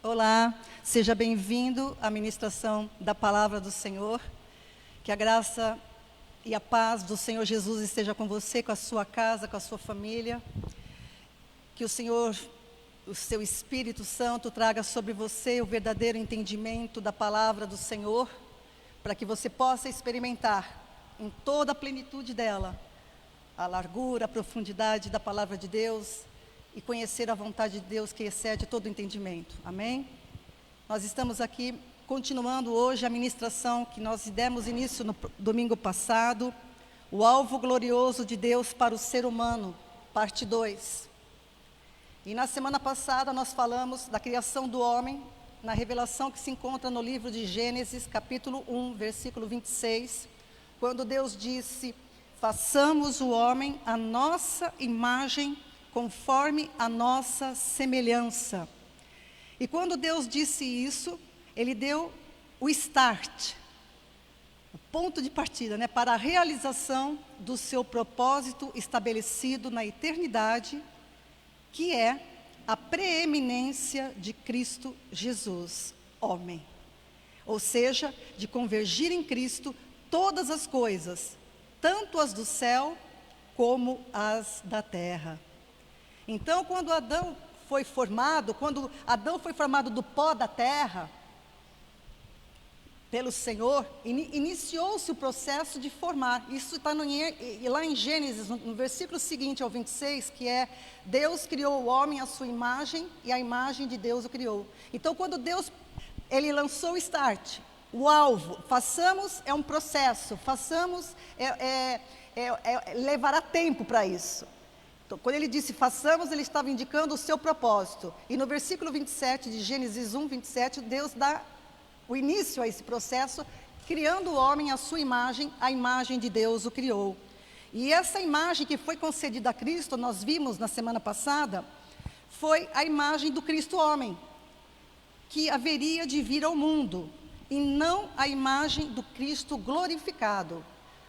Olá, seja bem-vindo à ministração da Palavra do Senhor. Que a graça e a paz do Senhor Jesus esteja com você, com a sua casa, com a sua família. Que o Senhor, o seu Espírito Santo, traga sobre você o verdadeiro entendimento da Palavra do Senhor, para que você possa experimentar em toda a plenitude dela, a largura, a profundidade da Palavra de Deus, e conhecer a vontade de Deus que excede todo o entendimento. Amém? Nós estamos aqui continuando hoje a ministração que nós demos início no domingo passado, o alvo glorioso de Deus para o ser humano, parte 2. E na semana passada nós falamos da criação do homem, na revelação que se encontra no livro de Gênesis, capítulo 1, versículo 26, quando Deus disse: façamos o homem à nossa imagem, conforme a nossa semelhança. E quando Deus disse isso, Ele deu o start, o ponto de partida, para a realização do seu propósito estabelecido na eternidade, que é a preeminência de Cristo Jesus, homem. Ou seja, de convergir em Cristo todas as coisas, tanto as do céu como as da terra. Então, quando Adão foi formado do pó da terra, pelo Senhor, iniciou-se o processo de formar. Isso está lá em Gênesis, no versículo seguinte ao 26, que é: Deus criou o homem à sua imagem, e a imagem de Deus o criou. Então, quando Deus, Ele lançou o start, o alvo, façamos, é um processo, levará tempo para isso. Então, quando ele disse façamos, ele estava indicando o seu propósito. E no versículo 27 de Gênesis 1, 27, Deus dá o início a esse processo, criando o homem à sua imagem, a imagem de Deus o criou. E essa imagem que foi concedida a Cristo, nós vimos na semana passada, foi a imagem do Cristo homem, que haveria de vir ao mundo, e não a imagem do Cristo glorificado.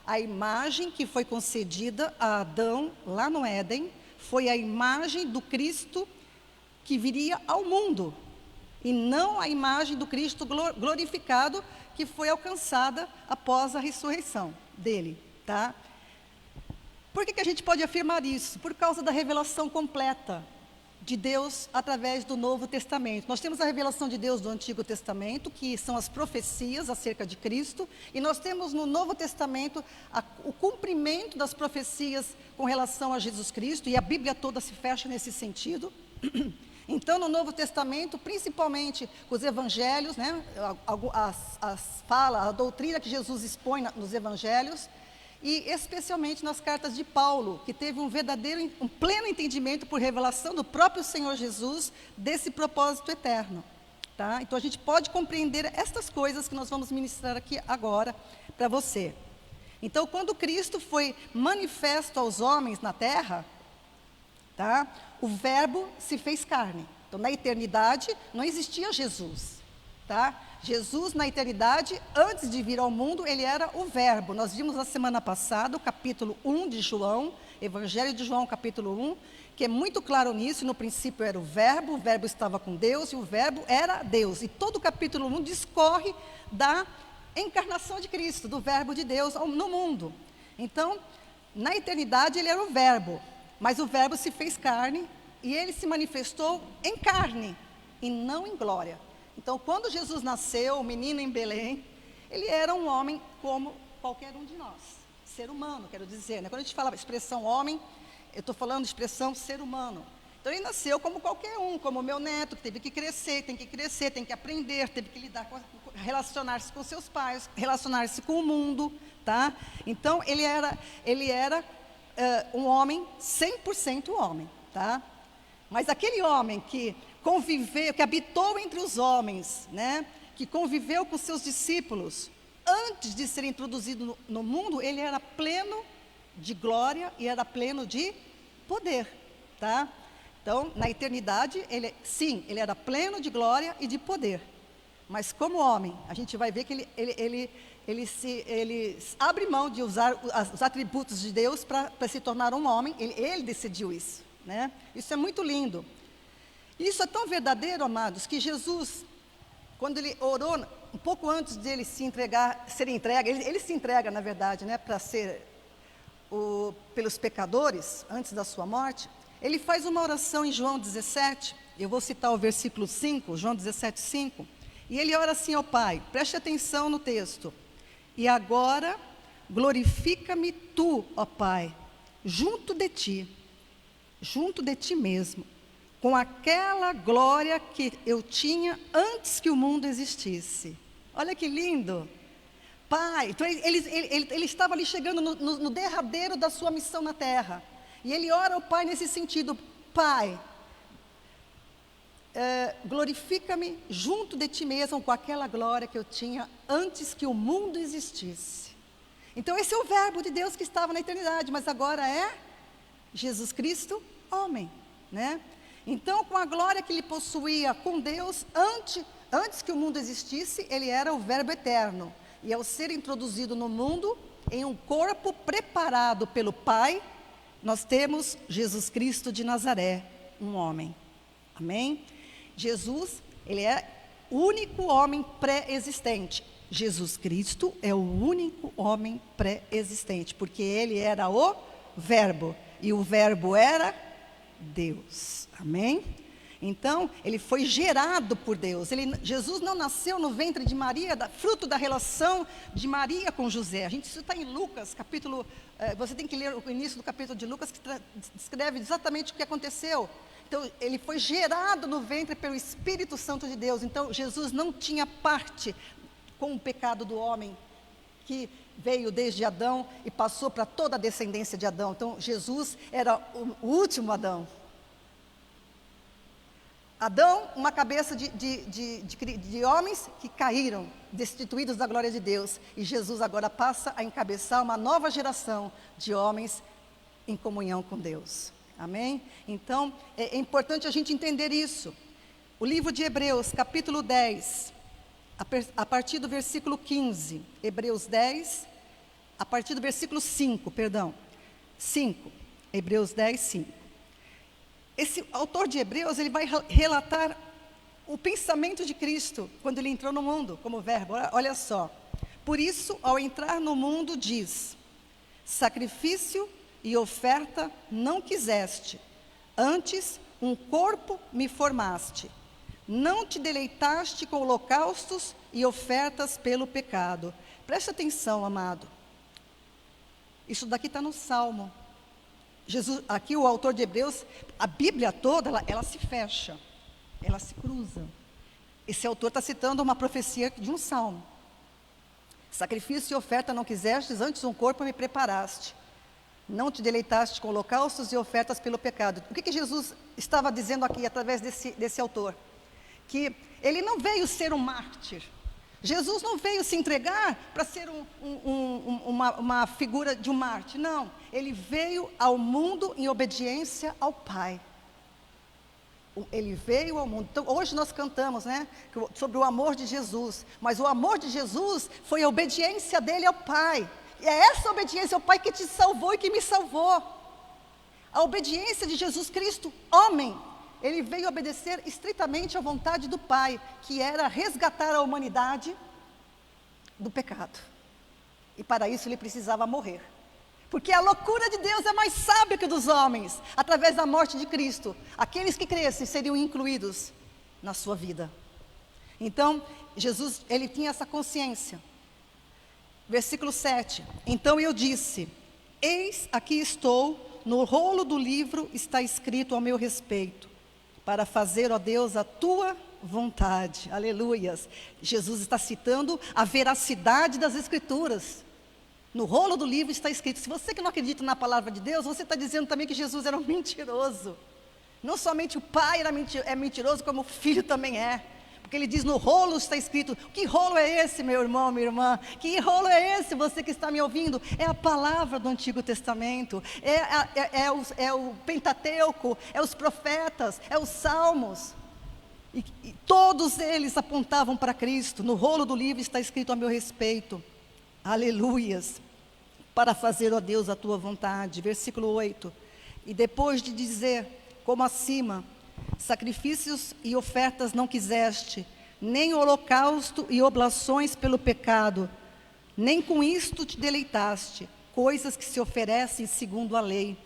A imagem que foi concedida a Adão, lá no Éden, foi a imagem do Cristo que viria ao mundo, e não a imagem do Cristo glorificado, que foi alcançada após a ressurreição dele, tá? Por que a gente pode afirmar isso? Por causa da revelação completa de Deus através do Novo Testamento. Nós temos a revelação de Deus do Antigo Testamento, que são as profecias acerca de Cristo, e nós temos no Novo Testamento o cumprimento das profecias com relação a Jesus Cristo, e a Bíblia toda se fecha nesse sentido. Então, no Novo Testamento, principalmente os evangelhos, a doutrina que Jesus expõe nos evangelhos, e especialmente nas cartas de Paulo, que teve um pleno entendimento por revelação do próprio Senhor Jesus, desse propósito eterno. Tá? Então a gente pode compreender estas coisas que nós vamos ministrar aqui agora para você. Então, quando Cristo foi manifesto aos homens na terra, tá? O Verbo se fez carne. Então, na eternidade, não existia Jesus. Tá? Jesus, na eternidade, antes de vir ao mundo, ele era o Verbo. Nós vimos na semana passada o capítulo 1 de João, Evangelho de João, capítulo 1, que é muito claro nisso. No princípio era o Verbo estava com Deus, e o Verbo era Deus. E todo o capítulo 1 discorre da encarnação de Cristo, do Verbo de Deus no mundo. Então, na eternidade, ele era o Verbo, mas o Verbo se fez carne, e ele se manifestou em carne, e não em glória. Então, quando Jesus nasceu, o menino em Belém, ele era um homem como qualquer um de nós, ser humano, quero dizer, Quando a gente fala expressão homem, eu estou falando de expressão ser humano. Então, ele nasceu como qualquer um, como o meu neto, que teve que crescer, tem que aprender, teve que relacionar-se com seus pais, relacionar-se com o mundo, tá? Então, ele era um homem 100% homem, tá? Mas aquele homem que conviveu, que habitou entre os homens, que conviveu com seus discípulos, antes de ser introduzido no mundo, ele era pleno de glória e era pleno de poder, tá? Então, na eternidade, ele era pleno de glória e de poder. Mas como homem, a gente vai ver que ele abre mão de usar os atributos de Deus para se tornar um homem. Ele decidiu isso, Isso é muito lindo. Isso é tão verdadeiro, amados, que Jesus, quando ele orou, um pouco antes de ele ser entregue, ele se entrega, na verdade, né, para ser pelos pecadores, antes da sua morte, ele faz uma oração em João 17, eu vou citar o versículo 5, João 17, 5, e ele ora assim ao Pai, preste atenção no texto: e agora glorifica-me tu, ó Pai, junto de ti mesmo, com aquela glória que eu tinha antes que o mundo existisse. Olha que lindo! Pai, então ele estava ali chegando no derradeiro da sua missão na terra, e ele ora ao Pai nesse sentido: Pai, glorifica-me junto de ti mesmo com aquela glória que eu tinha antes que o mundo existisse. Então esse é o verbo de Deus que estava na eternidade, mas agora é Jesus Cristo, homem, né? Então, com a glória que ele possuía com Deus, antes que o mundo existisse, ele era o verbo eterno. E ao ser introduzido no mundo, em um corpo preparado pelo Pai, nós temos Jesus Cristo de Nazaré, um homem. Amém? Jesus, ele é o único homem pré-existente. Jesus Cristo é o único homem pré-existente, porque ele era o verbo, e o verbo era Deus. Amém? Então, ele foi gerado por Deus. Jesus não nasceu no ventre de Maria, fruto da relação de Maria com José. Isso está em Lucas, capítulo... você tem que ler o início do capítulo de Lucas, que descreve exatamente o que aconteceu. Então, ele foi gerado no ventre pelo Espírito Santo de Deus. Então, Jesus não tinha parte com o pecado do homem, que veio desde Adão e passou para toda a descendência de Adão. Então, Jesus era o último Adão. Adão, uma cabeça de homens que caíram, destituídos da glória de Deus. E Jesus agora passa a encabeçar uma nova geração de homens em comunhão com Deus. Amém? Então, é importante a gente entender isso. O livro de Hebreus, capítulo 10, a partir do versículo 15. Hebreus 10, a partir do versículo 5, perdão. 5. Hebreus 10, 5. Esse autor de Hebreus, ele vai relatar o pensamento de Cristo quando ele entrou no mundo como verbo. Olha só: por isso, ao entrar no mundo, diz: sacrifício e oferta não quiseste, antes um corpo me formaste. Não te deleitaste com holocaustos e ofertas pelo pecado. Preste atenção, amado. Isso daqui está no Salmo. Jesus, aqui o autor de Hebreus, a Bíblia toda, ela se fecha, ela se cruza. Esse autor está citando uma profecia de um salmo. Sacrifício e oferta não quisestes, antes um corpo me preparaste. Não te deleitaste com holocaustos e ofertas pelo pecado. O que Jesus estava dizendo aqui, através desse autor? Que ele não veio ser um mártir. Jesus não veio se entregar para ser uma figura de um mártir, não. Ele veio ao mundo em obediência ao Pai. Ele veio ao mundo. Então, hoje nós cantamos, né, sobre o amor de Jesus. Mas o amor de Jesus foi a obediência dele ao Pai. E é essa obediência ao Pai que te salvou e que me salvou. A obediência de Jesus Cristo, homem. Ele veio obedecer estritamente à vontade do Pai, que era resgatar a humanidade do pecado. E para isso ele precisava morrer. Porque a loucura de Deus é mais sábia que dos homens. Através da morte de Cristo, aqueles que crescem seriam incluídos na sua vida. Então, Jesus, ele tinha essa consciência. Versículo 7. Então eu disse: eis aqui estou, no rolo do livro está escrito ao meu respeito, para fazer, ó Deus, a tua vontade. Aleluias. Jesus está citando a veracidade das Escrituras. No rolo do livro está escrito. Se você que não acredita na palavra de Deus, você está dizendo também que Jesus era um mentiroso. Não somente o Pai é mentiroso, como o Filho também é. Porque ele diz: no rolo está escrito. Que rolo é esse, meu irmão, minha irmã? Que rolo é esse, você que está me ouvindo? É a palavra do Antigo Testamento, é o Pentateuco, é os profetas, é os Salmos. E todos eles apontavam para Cristo. No rolo do livro está escrito a meu respeito. Aleluias. Para fazer, ó Deus, a tua vontade. Versículo 8. E depois de dizer, como acima, Sacrifícios e ofertas não quiseste, nem holocausto e oblações pelo pecado, nem com isto te deleitaste, coisas que se oferecem segundo a lei.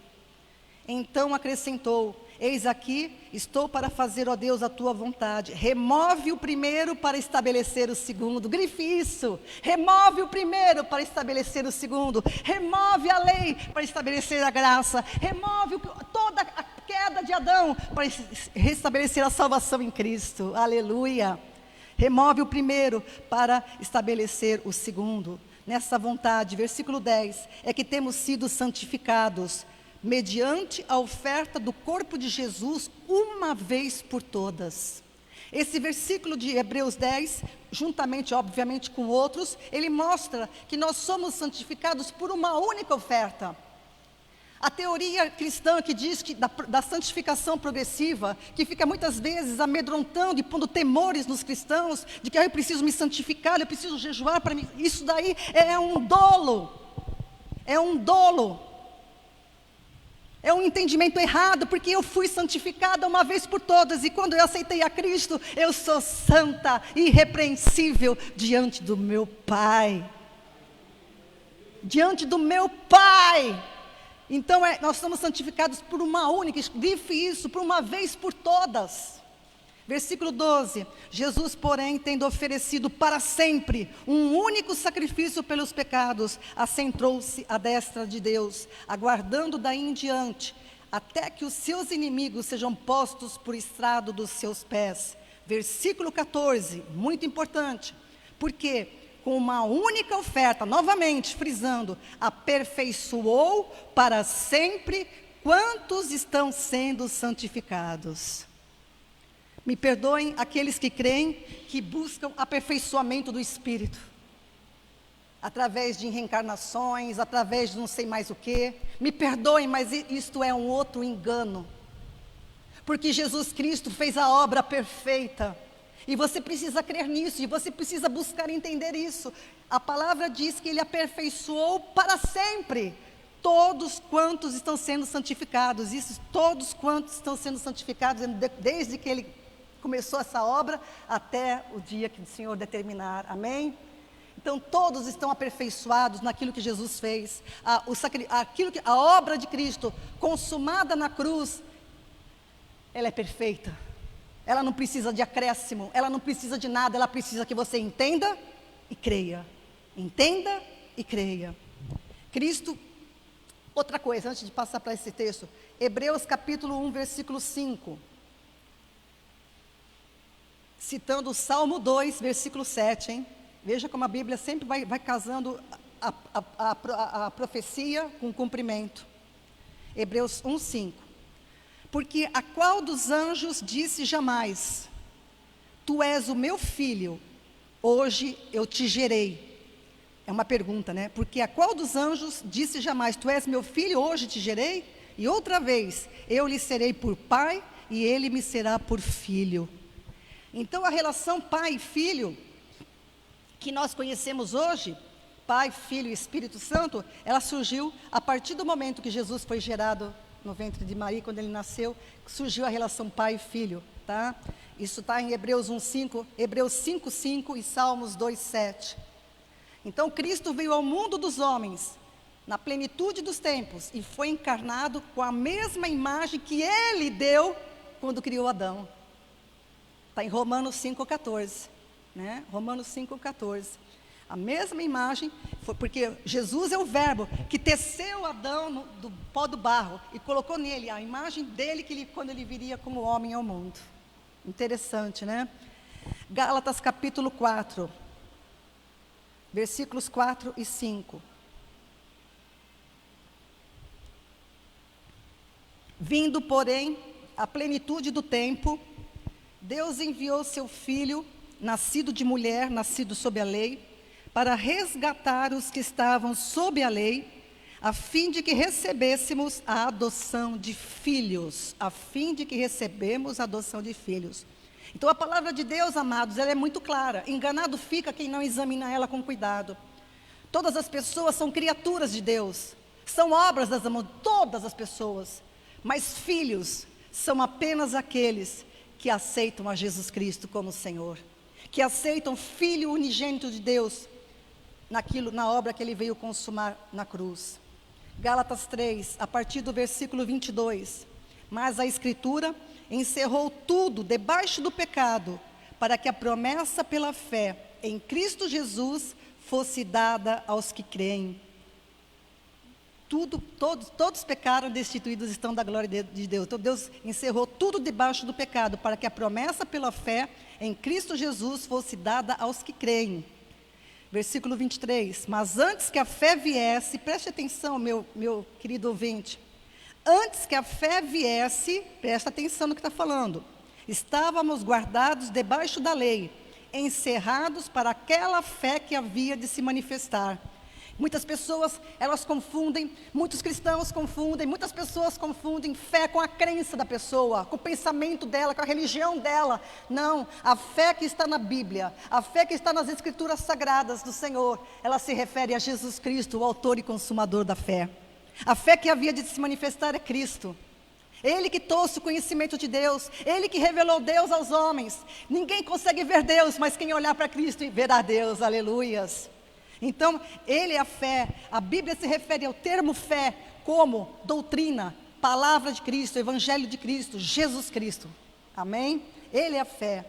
Então acrescentou: eis aqui, estou para fazer, ó Deus, a tua vontade. Remove o primeiro para estabelecer o segundo. Grife isso. Remove o primeiro para estabelecer o segundo. Remove a lei para estabelecer a graça. Remove toda a queda de Adão para restabelecer a salvação em Cristo. Aleluia. Remove o primeiro para estabelecer o segundo. Nessa vontade, versículo 10, é que temos sido santificados mediante a oferta do corpo de Jesus, uma vez por todas. Esse versículo de Hebreus 10, juntamente, obviamente, com outros, ele mostra que nós somos santificados por uma única oferta. A teoria cristã que diz que da santificação progressiva, que fica muitas vezes amedrontando e pondo temores nos cristãos, de que eu preciso me santificar, eu preciso jejuar para mim, isso daí é um dolo, é um dolo. É um entendimento errado, porque eu fui santificada uma vez por todas, e quando eu aceitei a Cristo, eu sou santa, irrepreensível, diante do meu Pai. Diante do meu Pai. Então, nós somos santificados por uma única, grife isso, por uma vez por todas. Versículo 12, Jesus, porém, tendo oferecido para sempre um único sacrifício pelos pecados, assentou-se à destra de Deus, aguardando daí em diante, até que os seus inimigos sejam postos por estrado dos seus pés. Versículo 14, muito importante, porque com uma única oferta, novamente frisando, aperfeiçoou para sempre quantos estão sendo santificados. Me perdoem aqueles que creem, que buscam aperfeiçoamento do Espírito, através de reencarnações, através de não sei mais o que. Me perdoem, mas isto é um outro engano, porque Jesus Cristo fez a obra perfeita, e você precisa crer nisso, e você precisa buscar entender isso. A palavra diz que Ele aperfeiçoou para sempre todos quantos estão sendo santificados. Isso, todos quantos estão sendo santificados, desde que Ele começou essa obra até o dia que o Senhor determinar, amém? Então todos estão aperfeiçoados naquilo que Jesus fez, a obra de Cristo consumada na cruz, ela é perfeita, ela não precisa de acréscimo, ela não precisa de nada, ela precisa que você entenda e creia, entenda e creia. Cristo, outra coisa, antes de passar para esse texto, Hebreus capítulo 1, versículo 5, citando o Salmo 2, versículo 7, hein? Veja como a Bíblia sempre vai casando a profecia com o cumprimento. Hebreus 1, 5. Porque a qual dos anjos disse jamais: tu és o meu filho, hoje eu te gerei. É uma pergunta, né? Porque a qual dos anjos disse jamais: tu és meu filho, hoje te gerei? E outra vez: eu lhe serei por pai e ele me será por filho. Então a relação pai e filho, que nós conhecemos hoje, Pai, Filho e Espírito Santo, ela surgiu a partir do momento que Jesus foi gerado no ventre de Maria, quando ele nasceu, surgiu a relação pai e filho, tá? Isso está em Hebreus 1:5, Hebreus 5:5 e Salmos 2:7. Então Cristo veio ao mundo dos homens, na plenitude dos tempos, e foi encarnado com a mesma imagem que Ele deu quando criou Adão. Está em Romanos 5:14, né? Romanos 5:14. A mesma imagem, porque Jesus é o verbo que teceu Adão do pó do barro e colocou nele a imagem dele quando ele viria como homem ao mundo. Interessante, né? Gálatas capítulo 4, versículos 4 e 5. Vindo, porém, a plenitude do tempo, Deus enviou seu Filho, nascido de mulher, nascido sob a lei, para resgatar os que estavam sob a lei, a fim de que recebêssemos a adoção de filhos, a fim de que recebemos a adoção de filhos. Então a palavra de Deus, amados, ela é muito clara. Enganado fica quem não examina ela com cuidado. Todas as pessoas são criaturas de Deus, são obras das mãos, todas as pessoas. Mas filhos, são apenas aqueles que aceitam a Jesus Cristo como Senhor, que aceitam o Filho unigênito de Deus, na obra que Ele veio consumar na cruz. Gálatas 3, a partir do versículo 22. Mas a Escritura encerrou tudo debaixo do pecado, para que a promessa pela fé em Cristo Jesus fosse dada aos que creem. Todos pecaram, destituídos estão da glória de Deus. Então Deus encerrou tudo debaixo do pecado, para que a promessa pela fé em Cristo Jesus fosse dada aos que creem. Versículo 23, mas antes que a fé viesse, preste atenção, meu querido ouvinte, antes que a fé viesse, presta atenção no que está falando, estávamos guardados debaixo da lei, encerrados para aquela fé que havia de se manifestar. Muitas pessoas, elas confundem, muitos cristãos confundem, muitas pessoas confundem fé com a crença da pessoa, com o pensamento dela, com a religião dela. Não, a fé que está na Bíblia, a fé que está nas Escrituras Sagradas do Senhor, ela se refere a Jesus Cristo, o autor e consumador da fé. A fé que havia de se manifestar é Cristo. Ele que trouxe o conhecimento de Deus, Ele que revelou Deus aos homens. Ninguém consegue ver Deus, mas quem olhar para Cristo verá Deus, aleluias. Então, Ele é a fé. A Bíblia se refere ao termo fé como doutrina, palavra de Cristo, evangelho de Cristo, Jesus Cristo. Amém? Ele é a fé.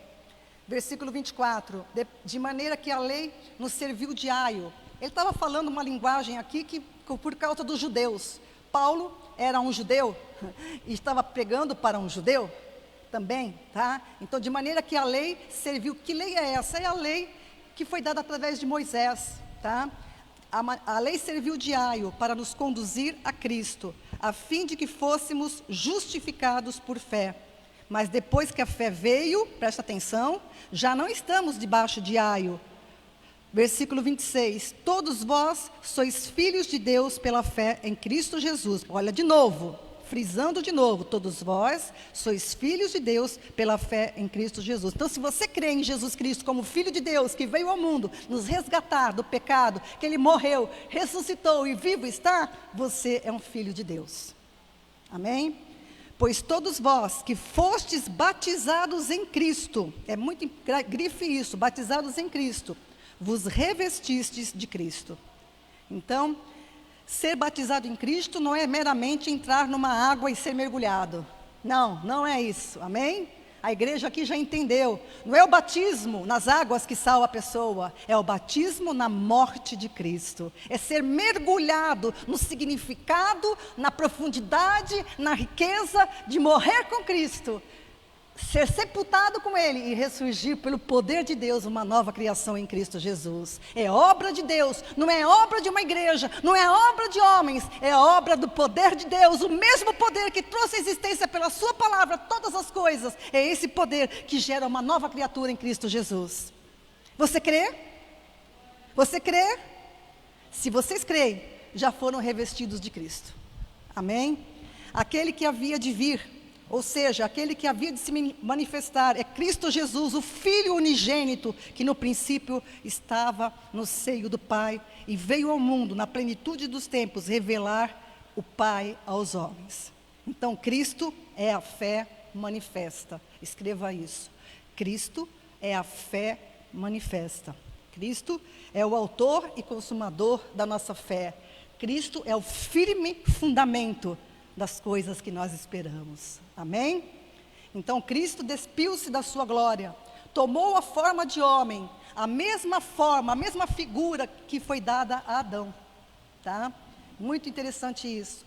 Versículo 24, de maneira que a lei nos serviu de aio. Ele estava falando uma linguagem aqui que por causa dos judeus. Paulo era um judeu e estava pregando para um judeu também, tá? Então, de maneira que a lei serviu. Que lei é essa? É a lei que foi dada através de Moisés. Tá? A lei serviu de aio para nos conduzir a Cristo, a fim de que fôssemos justificados por fé. Mas depois que a fé veio, presta atenção, já não estamos debaixo de aio. Versículo 26, todos vós sois filhos de Deus pela fé em Cristo Jesus. Olha de novo, frisando de novo, todos vós sois filhos de Deus pela fé em Cristo Jesus. Então, se você crê em Jesus Cristo como Filho de Deus, que veio ao mundo nos resgatar do pecado, que Ele morreu, ressuscitou e vivo está, você é um filho de Deus. Amém? Pois todos vós que fostes batizados em Cristo, é muito grife isso, batizados em Cristo, vos revestistes de Cristo. Então, ser batizado em Cristo não é meramente entrar numa água e ser mergulhado. Não, não é isso, amém? A igreja aqui já entendeu. Não é o batismo nas águas que salva a pessoa, é o batismo na morte de Cristo. É ser mergulhado no significado, na profundidade, na riqueza de morrer com Cristo, ser sepultado com Ele e ressurgir pelo poder de Deus, uma nova criação em Cristo Jesus. É obra de Deus, não é obra de uma igreja, não é obra de homens, é obra do poder de Deus, o mesmo poder que trouxe a existência pela sua palavra, todas as coisas, é esse poder que gera uma nova criatura em Cristo Jesus. Você crê? Você crê? Se vocês creem, já foram revestidos de Cristo. Amém? Aquele que havia de vir, ou seja, aquele que havia de se manifestar, é Cristo Jesus, o Filho unigênito, que no princípio estava no seio do Pai, e veio ao mundo, na plenitude dos tempos, revelar o Pai aos homens. Então, Cristo é a fé manifesta. Escreva isso. Cristo é a fé manifesta. Cristo é o autor e consumador da nossa fé. Cristo é o firme fundamento das coisas que nós esperamos. Amém? Então Cristo despiu-se da sua glória, tomou a forma de homem, a mesma forma, a mesma figura que foi dada a Adão. Tá? Muito interessante isso.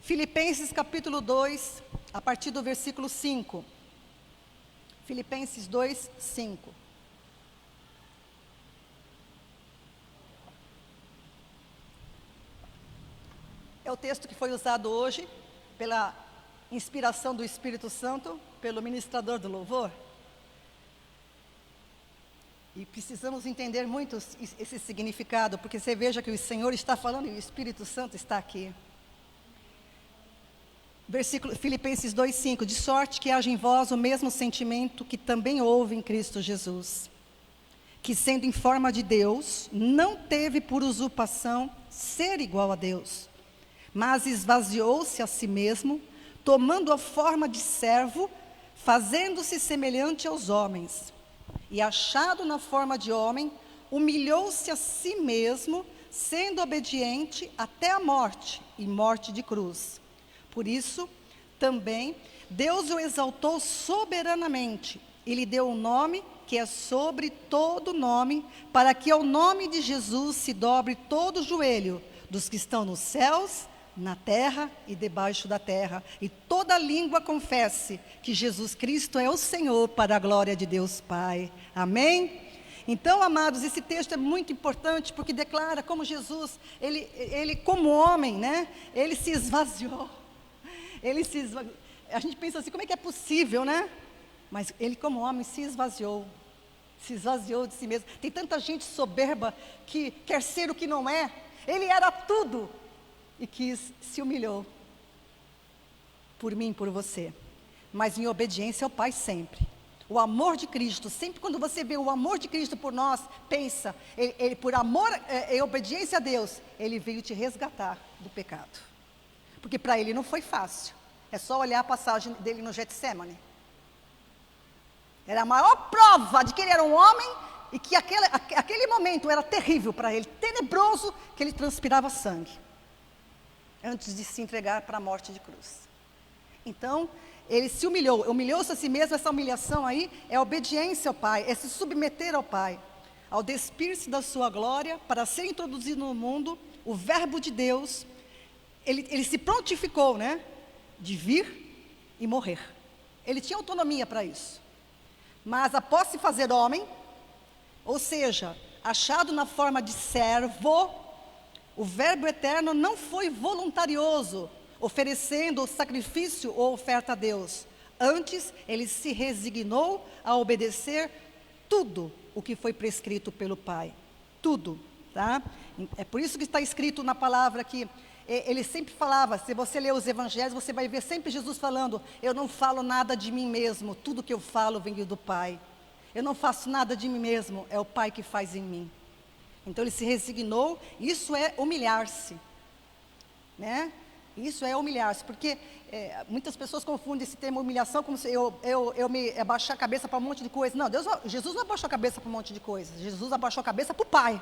Filipenses capítulo 2, a partir do versículo 5. Filipenses 2, 5. É o texto que foi usado hoje pela inspiração do Espírito Santo, pelo ministrador do louvor. E precisamos entender muito esse significado, porque você veja que o Senhor está falando e o Espírito Santo está aqui. Versículo, Filipenses 2,5, de sorte que haja em vós o mesmo sentimento que também houve em Cristo Jesus, que sendo em forma de Deus, não teve por usurpação ser igual a Deus, mas esvaziou-se a si mesmo, tomando a forma de servo, fazendo-se semelhante aos homens. E achado na forma de homem, humilhou-se a si mesmo, sendo obediente até a morte, e morte de cruz. Por isso, também, Deus o exaltou soberanamente, e lhe deu um nome que é sobre todo nome, para que ao nome de Jesus se dobre todo o joelho, dos que estão nos céus, na terra e debaixo da terra, e toda língua confesse que Jesus Cristo é o Senhor, para a glória de Deus Pai. Amém? Então, amados, esse texto é muito importante, porque declara como Jesus, ele como homem, né? Ele se esvaziou. A gente pensa assim, como é que é possível, né? Mas ele como homem se esvaziou de si mesmo. Tem tanta gente soberba que quer ser o que não é. Ele era tudo e se humilhou por mim, por você, mas em obediência ao Pai sempre. O amor de Cristo, sempre quando você vê o amor de Cristo por nós, pensa, ele por amor e obediência a Deus, ele veio te resgatar do pecado. Porque para ele não foi fácil. É só olhar a passagem dele no Getsemane. Era a maior prova de que ele era um homem e que aquele momento era terrível para ele, tenebroso, que ele transpirava sangue, antes de se entregar para a morte de cruz. Então, ele se humilhou-se a si mesmo. Essa humilhação aí é obediência ao Pai, é se submeter ao Pai. Ao despir-se da sua glória, para ser introduzido no mundo, o verbo de Deus, ele se prontificou, né, de vir e morrer. Ele tinha autonomia para isso. Mas após se fazer homem, ou seja, achado na forma de servo, o verbo eterno não foi voluntarioso, oferecendo o sacrifício ou oferta a Deus. Antes, ele se resignou a obedecer tudo o que foi prescrito pelo Pai. Tudo, tá? É por isso que está escrito na palavra que ele sempre falava, se você ler os evangelhos, você vai ver sempre Jesus falando, eu não falo nada de mim mesmo, tudo que eu falo vem do Pai. Eu não faço nada de mim mesmo, é o Pai que faz em mim. Então ele se resignou, isso é humilhar-se, né? Isso é humilhar-se, porque muitas pessoas confundem esse termo humilhação como se eu me abaixar a cabeça para um monte de coisa. Não, Jesus não abaixou a cabeça para um monte de coisa, Jesus abaixou a cabeça para o Pai.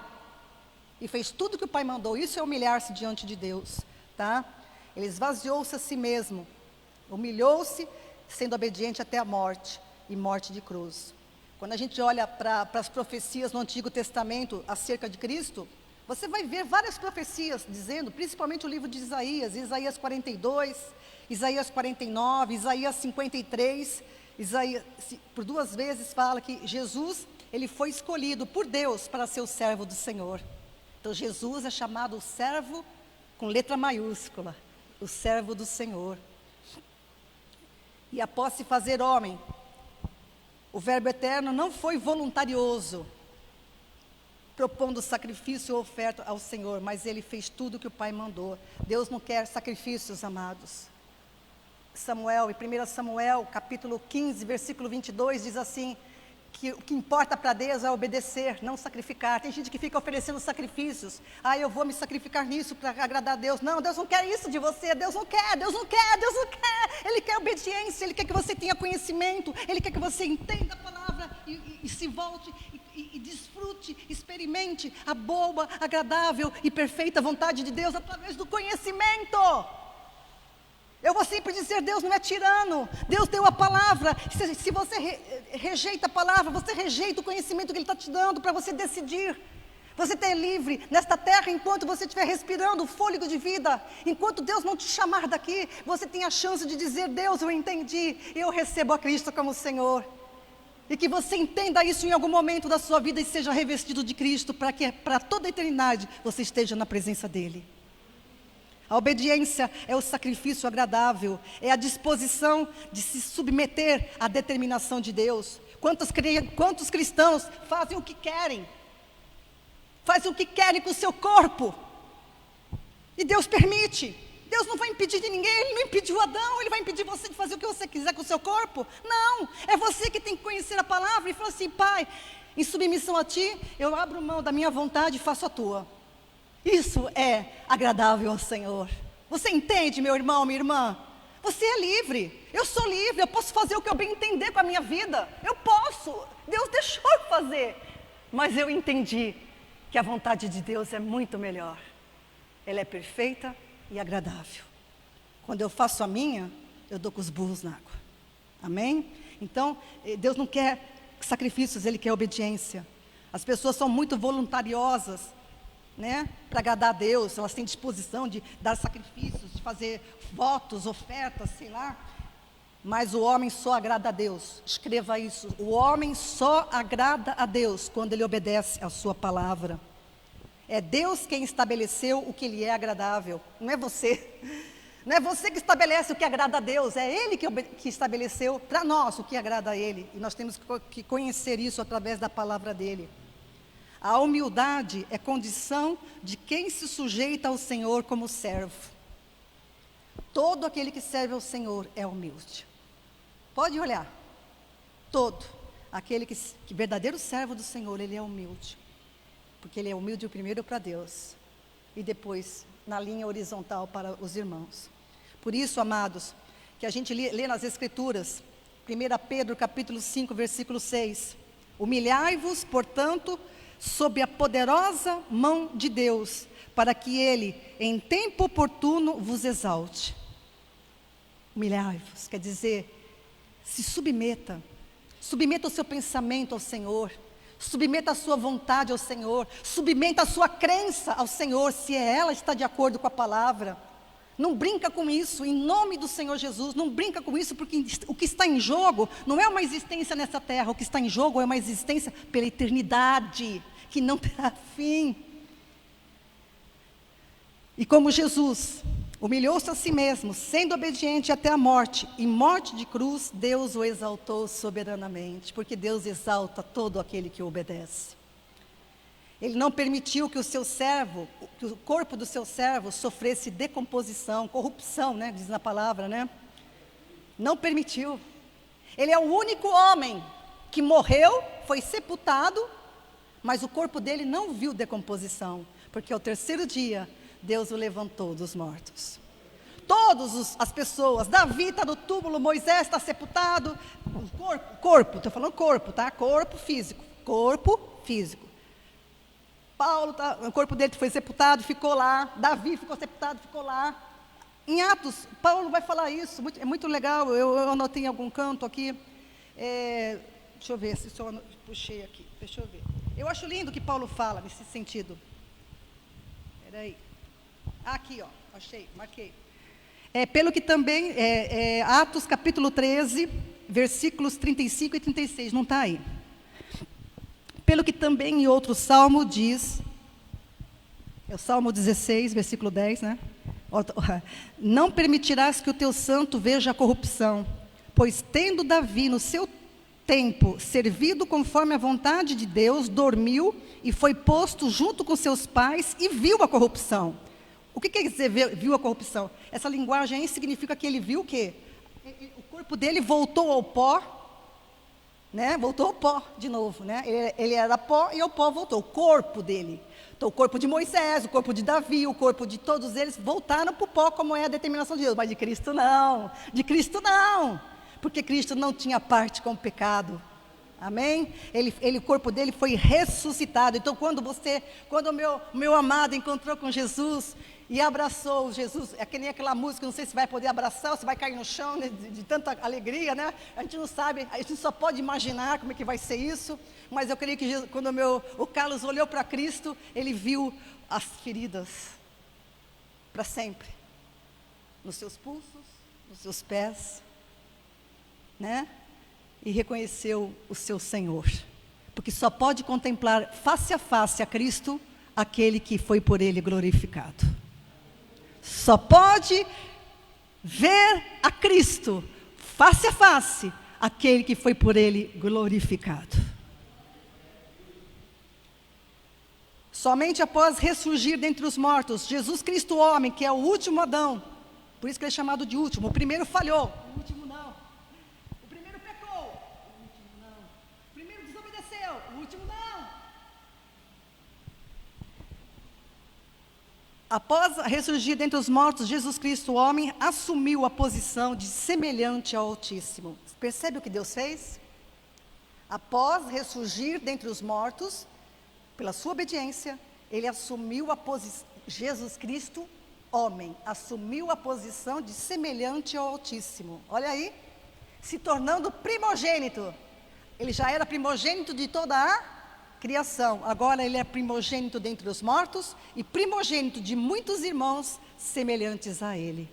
E fez tudo que o Pai mandou. Isso é humilhar-se diante de Deus, tá? Ele esvaziou-se a si mesmo, humilhou-se, sendo obediente até a morte, e morte de cruz. Quando a gente olha para as profecias no Antigo Testamento acerca de Cristo, você vai ver várias profecias dizendo, principalmente o livro de Isaías, Isaías 42, Isaías 49, Isaías 53, Isaías, por 2 vezes fala que Jesus, ele foi escolhido por Deus para ser o servo do Senhor. Então Jesus é chamado o servo com letra maiúscula, o servo do Senhor. E após se fazer homem, o verbo eterno não foi voluntarioso, propondo sacrifício ou oferta ao Senhor, mas ele fez tudo o que o Pai mandou. Deus não quer sacrifícios, amados. Samuel, em 1 Samuel, capítulo 15, versículo 22, diz assim, que o que importa para Deus é obedecer, não sacrificar. Tem gente que fica oferecendo sacrifícios. Eu vou me sacrificar nisso para agradar a Deus. Não, Deus não quer isso de você. Deus não quer. Ele quer obediência, Ele quer que você tenha conhecimento, Ele quer que você entenda a palavra e se volte e desfrute, experimente a boa, agradável e perfeita vontade de Deus através do conhecimento. Eu vou sempre dizer, Deus não é tirano, Deus deu a palavra. Se você rejeita a palavra, você rejeita o conhecimento que Ele está te dando para você decidir. Você está livre nesta terra enquanto você estiver respirando o fôlego de vida. Enquanto Deus não te chamar daqui, você tem a chance de dizer, Deus, eu entendi, eu recebo a Cristo como Senhor. E que você entenda isso em algum momento da sua vida e seja revestido de Cristo, para que para toda a eternidade você esteja na presença dEle. A obediência é o sacrifício agradável, é a disposição de se submeter à determinação de Deus. Quantos cristãos fazem o que querem? Fazem o que querem com o seu corpo. E Deus permite. Deus não vai impedir de ninguém, Ele não impediu Adão, Ele vai impedir você de fazer o que você quiser com o seu corpo? Não, é você que tem que conhecer a palavra e falar assim, Pai, em submissão a Ti, eu abro mão da minha vontade e faço a Tua. Isso é agradável ao Senhor. Você entende, meu irmão, minha irmã? Você é livre, eu sou livre, eu posso fazer o que eu bem entender com a minha vida. Eu posso, Deus deixou eu fazer. Mas eu entendi que a vontade de Deus é muito melhor. Ela é perfeita e agradável. Quando eu faço a minha, eu dou com os burros na água. Amém? Então, Deus não quer sacrifícios, Ele quer obediência. As pessoas são muito voluntariosas, né, para agradar a Deus. Elas têm disposição de dar sacrifícios, de fazer votos, ofertas, sei lá. Mas o homem só agrada a Deus. Escreva isso. O homem só agrada a Deus quando ele obedece a sua palavra. É Deus quem estabeleceu o que lhe é agradável, não é você. Não é você que estabelece o que agrada a Deus, é Ele que estabeleceu para nós o que agrada a Ele. E nós temos que conhecer isso através da palavra dEle. A humildade é condição de quem se sujeita ao Senhor como servo. Todo aquele que serve ao Senhor é humilde. Pode olhar. Todo. Aquele que verdadeiro servo do Senhor, ele é humilde. Porque ele é humilde primeiro para Deus. E depois na linha horizontal para os irmãos. Por isso, amados, que a gente lê nas Escrituras, 1 Pedro capítulo 5, versículo 6. Humilhai-vos, portanto, sob a poderosa mão de Deus, para que Ele, em tempo oportuno, vos exalte. Humilhai-vos, quer dizer, se submeta o seu pensamento ao Senhor, submeta a sua vontade ao Senhor, submeta a sua crença ao Senhor, se ela está de acordo com a palavra. Não brinca com isso, em nome do Senhor Jesus, não brinca com isso, porque o que está em jogo não é uma existência nessa terra, o que está em jogo é uma existência pela eternidade, que não terá fim. E como Jesus humilhou-se a si mesmo, sendo obediente até a morte, e morte de cruz, Deus o exaltou soberanamente, porque Deus exalta todo aquele que o obedece. Ele não permitiu que o seu servo, que o corpo do seu servo sofresse decomposição, corrupção, né, diz na palavra, né? Não permitiu. Ele é o único homem que morreu, foi sepultado, mas o corpo dele não viu decomposição, porque ao terceiro dia, Deus o levantou dos mortos. Todas as pessoas, Davi está no túmulo, Moisés está sepultado, corpo, estou falando corpo, tá? Corpo físico. Paulo, o corpo dele foi sepultado, ficou lá. Davi ficou sepultado, ficou lá. Em Atos, Paulo vai falar isso, é muito legal, eu anotei em algum canto aqui. Deixa eu ver se eu puxei aqui, deixa eu ver. Eu acho lindo o que Paulo fala nesse sentido. Espera aí. Aqui, ó, achei, marquei. Pelo que também, Atos capítulo 13, versículos 35 e 36, não está aí. Pelo que também em outro salmo diz, é o Salmo 16, versículo 10, né? Não permitirás que o teu santo veja a corrupção, pois tendo Davi no seu tempo servido conforme a vontade de Deus, dormiu e foi posto junto com seus pais e viu a corrupção. O que quer dizer viu a corrupção? Essa linguagem aí significa que ele viu o quê? O corpo dele voltou ao pó, né? Voltou ao pó de novo, né? Ele era pó e o pó voltou, o corpo dele. Então o corpo de Moisés, o corpo de Davi, o corpo de todos eles voltaram para o pó, como é a determinação de Deus. Mas de Cristo não, porque Cristo não tinha parte com o pecado. Amém? O corpo dele foi ressuscitado. Então quando o meu amado encontrou com Jesus e abraçou Jesus, é que nem aquela música, não sei se vai poder abraçar ou se vai cair no chão, né, de tanta alegria, né? A gente não sabe, a gente só pode imaginar como é que vai ser isso, mas eu creio que Jesus, quando o Carlos olhou para Cristo, ele viu as feridas para sempre, nos seus pulsos, nos seus pés, né? E reconheceu o seu Senhor, porque só pode contemplar face a face a Cristo aquele que foi por ele glorificado. Só pode ver a Cristo face a face aquele que foi por ele glorificado. Somente após ressurgir dentre os mortos, Jesus Cristo homem, que é o último Adão, por isso que ele é chamado de último, o primeiro falhou, o último não. O primeiro pecou, o último não. O primeiro desobedeceu, o último não. Após ressurgir dentre os mortos, Jesus Cristo, o homem, assumiu a posição de semelhante ao Altíssimo. Percebe o que Deus fez? Após ressurgir dentre os mortos, pela sua obediência, ele assumiu a posição, Jesus Cristo, homem, assumiu a posição de semelhante ao Altíssimo. Olha aí, se tornando primogênito. Ele já era primogênito de toda a criação, agora ele é primogênito dentre os mortos e primogênito de muitos irmãos semelhantes a ele.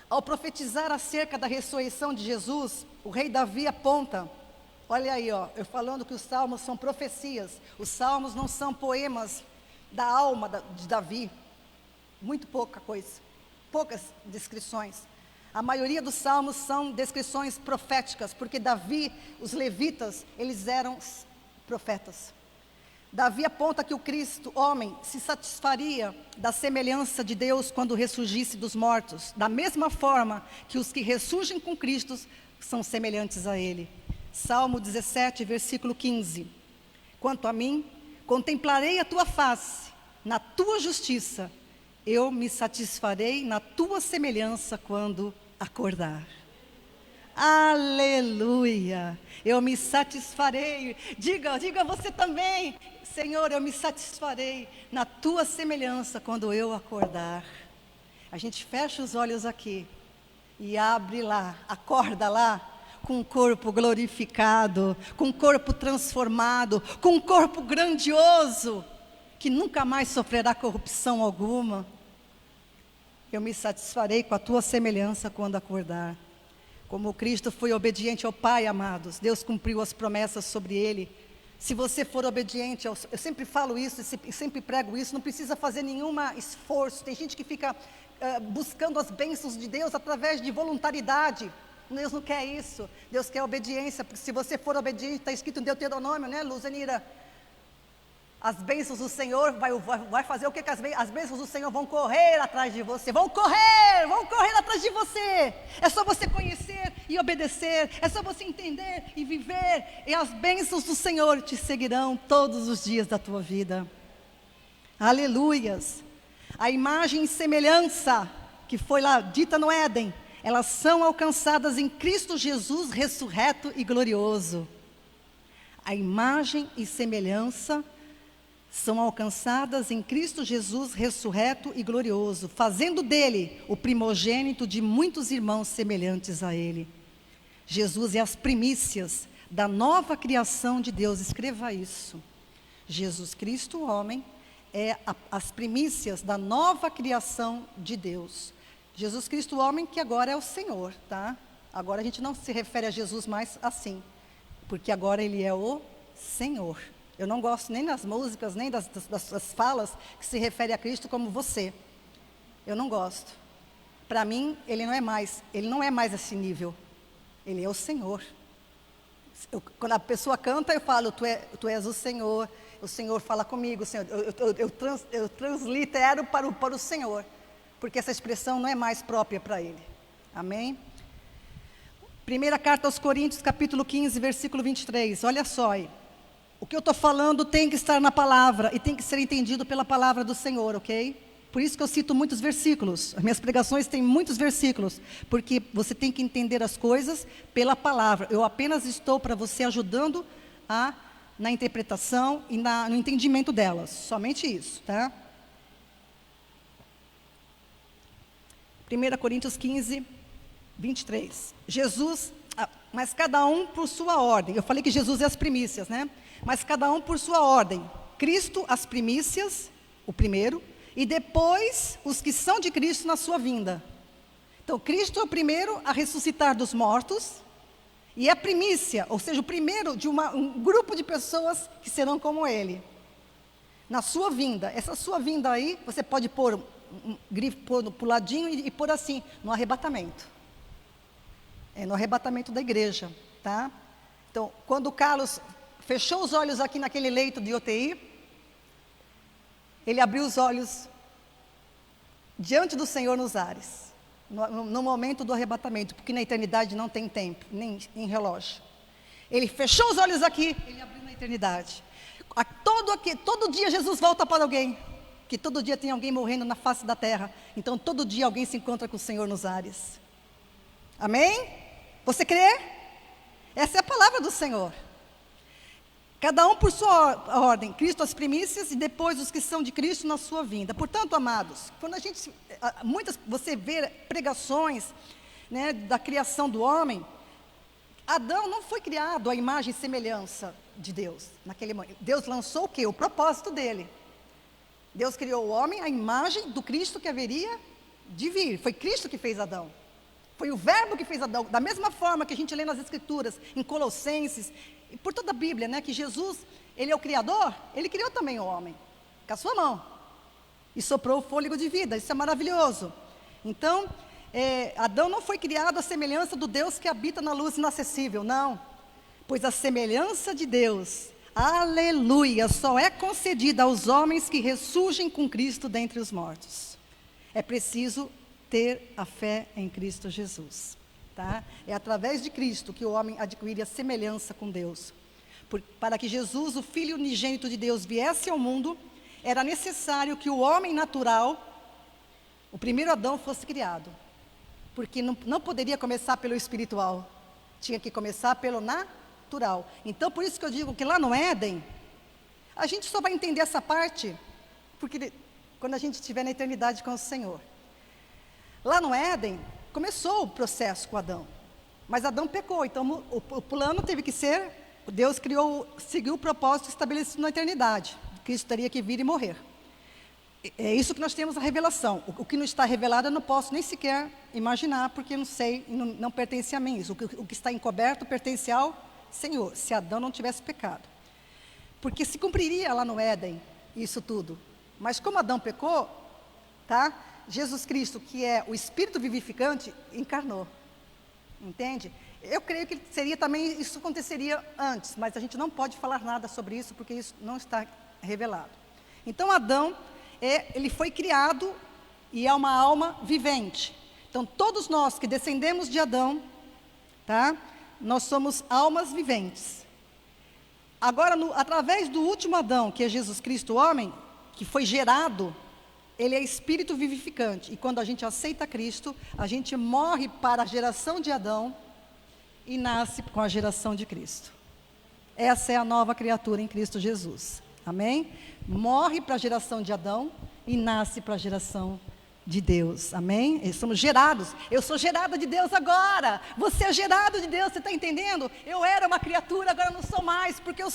Ao profetizar acerca da ressurreição de Jesus, o rei Davi aponta, olha aí, ó, eu falando que os salmos são profecias, os salmos não são poemas da alma de Davi, muito pouca coisa, poucas descrições. A maioria dos salmos são descrições proféticas, porque Davi, os levitas, eles eram profetas. Davi aponta que o Cristo, homem, se satisfaria da semelhança de Deus quando ressurgisse dos mortos, da mesma forma que os que ressurgem com Cristo são semelhantes a Ele. Salmo 17, versículo 15. Quanto a mim, contemplarei a tua face, na tua justiça, eu me satisfarei na tua semelhança quando acordar. Aleluia! Eu me satisfarei. Diga você também, Senhor, eu me satisfarei na tua semelhança quando eu acordar. A gente fecha os olhos aqui e abre lá, acorda lá, com um corpo glorificado, com um corpo transformado, com um corpo grandioso, que nunca mais sofrerá corrupção alguma. Eu me satisfarei com a tua semelhança quando acordar. Como Cristo foi obediente ao Pai, amados, Deus cumpriu as promessas sobre Ele. Se você for obediente, eu sempre falo isso, sempre prego isso, não precisa fazer nenhum esforço. Tem gente que fica buscando as bênçãos de Deus através de voluntariedade. Deus não quer isso, Deus quer obediência, porque se você for obediente, está escrito em Deuteronômio, né, Luzanira? As bênçãos do Senhor vai fazer o que as bênçãos do Senhor vão correr atrás de você, vão correr atrás de você. É só você conhecer e obedecer, é só você entender e viver, e as bênçãos do Senhor te seguirão todos os dias da tua vida. Aleluias. A imagem e semelhança que foi lá dita no Éden, elas são alcançadas em Cristo Jesus ressurreto e glorioso. A imagem e semelhança são alcançadas em Cristo Jesus ressurreto e glorioso, fazendo dele o primogênito de muitos irmãos semelhantes a ele. Jesus é as primícias da nova criação de Deus, escreva isso. Jesus Cristo, homem, é as primícias da nova criação de Deus. Jesus Cristo, homem, que agora é o Senhor, tá? Agora a gente não se refere a Jesus mais assim, porque agora ele é o Senhor. Eu não gosto nem das músicas, nem das falas que se refere a Cristo como você. Eu não gosto. Para mim, ele não é mais esse nível. Ele é o Senhor. Quando a pessoa canta, eu falo, tu és o Senhor fala comigo, Senhor. Eu translitero para o Senhor, porque essa expressão não é mais própria para ele. Amém? Primeira carta aos Coríntios, capítulo 15, versículo 23. Olha só aí. O que eu estou falando tem que estar na palavra e tem que ser entendido pela palavra do Senhor, ok? Por isso que eu cito muitos versículos. As minhas pregações têm muitos versículos, porque você tem que entender as coisas pela palavra. Eu apenas estou para você ajudando na interpretação e no entendimento delas. Somente isso, tá? 1 Coríntios 15, 23. Mas cada um por sua ordem. Eu falei que Jesus é as primícias, né? Mas cada um por sua ordem. Cristo, as primícias, o primeiro, e depois os que são de Cristo na sua vinda. Então, Cristo é o primeiro a ressuscitar dos mortos, e é a primícia, ou seja, o primeiro de um grupo de pessoas que serão como Ele. Na sua vinda, essa sua vinda aí, você pode pôr um grifo, pôr pro ladinho e pôr assim, no arrebatamento. É no arrebatamento da igreja, tá? Então, quando o Carlos fechou os olhos aqui naquele leito de UTI, ele abriu os olhos diante do Senhor nos ares, no momento do arrebatamento, porque na eternidade não tem tempo, nem em relógio. Ele fechou os olhos aqui, ele abriu na eternidade. Todo dia Jesus volta para alguém. que todo dia tem alguém morrendo na face da terra. Então, todo dia alguém se encontra com o Senhor nos ares. Amém? Você crê? Essa é a palavra do Senhor. Cada um por sua ordem, Cristo as primícias e depois os que são de Cristo na sua vinda. Portanto, amados, quando você vê pregações, né, da criação do homem, Adão não foi criado à imagem e semelhança de Deus. Naquele momento, Deus lançou o quê? O propósito dele. Deus criou o homem à imagem do Cristo que haveria de vir. Foi Cristo que fez Adão. Foi o verbo que fez Adão. Da mesma forma que a gente lê nas Escrituras, em Colossenses, e por toda a Bíblia, né, que Jesus, ele é o Criador, ele criou também o homem, com a sua mão, e soprou o fôlego de vida. Isso é maravilhoso. Então, Adão não foi criado à semelhança do Deus que habita na luz inacessível, não. Pois a semelhança de Deus, aleluia, só é concedida aos homens que ressurgem com Cristo dentre os mortos. É preciso ter a fé em Cristo Jesus. Tá? É através de Cristo que o homem adquire a semelhança com Deus. Para que Jesus, o Filho unigênito de Deus, viesse ao mundo, era necessário que o homem natural, o primeiro Adão, fosse criado. Porque não poderia começar pelo espiritual, tinha que começar pelo natural. Então, por isso que eu digo que lá no Éden, a gente só vai entender essa parte porque quando a gente estiver na eternidade com o Senhor. Lá no Éden, começou o processo com Adão, mas Adão pecou, então o plano teve que ser, Deus seguiu o propósito estabelecido na eternidade, Cristo teria que vir e morrer. É isso que nós temos a revelação. O que não está revelado eu não posso nem sequer imaginar, porque eu não sei, não pertence a mim. O que está encoberto pertence ao Senhor, se Adão não tivesse pecado. Porque se cumpriria lá no Éden isso tudo, mas como Adão pecou, tá? Jesus Cristo, que é o Espírito vivificante, encarnou. Entende? Eu creio que seria também, isso aconteceria antes, mas a gente não pode falar nada sobre isso, porque isso não está revelado. Então Adão, ele foi criado e é uma alma vivente. Então todos nós que descendemos de Adão, tá? Nós somos almas viventes. Agora, através do último Adão, que é Jesus Cristo, o homem, que foi gerado, ele é espírito vivificante. E quando a gente aceita Cristo, a gente morre para a geração de Adão e nasce com a geração de Cristo. Essa é a nova criatura em Cristo Jesus. Amém? Morre para a geração de Adão e nasce para a geração de Deus. Amém? Somos gerados. Eu sou gerada de Deus agora. Você é gerado de Deus, você está entendendo? Eu era uma criatura, agora não sou mais, porque eu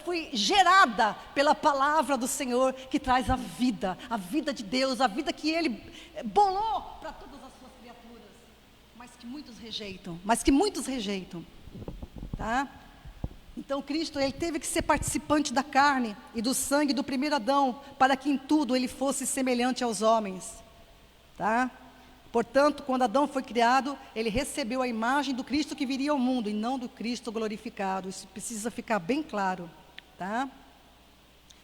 fui gerada pela palavra do Senhor, que traz a vida de Deus, a vida que Ele bolou para todas as suas criaturas, mas que muitos rejeitam, tá? Então Cristo, ele teve que ser participante da carne e do sangue do primeiro Adão, para que em tudo ele fosse semelhante aos homens, tá? Portanto, quando Adão foi criado, ele recebeu a imagem do Cristo que viria ao mundo, e não do Cristo glorificado. Isso precisa ficar bem claro, tá?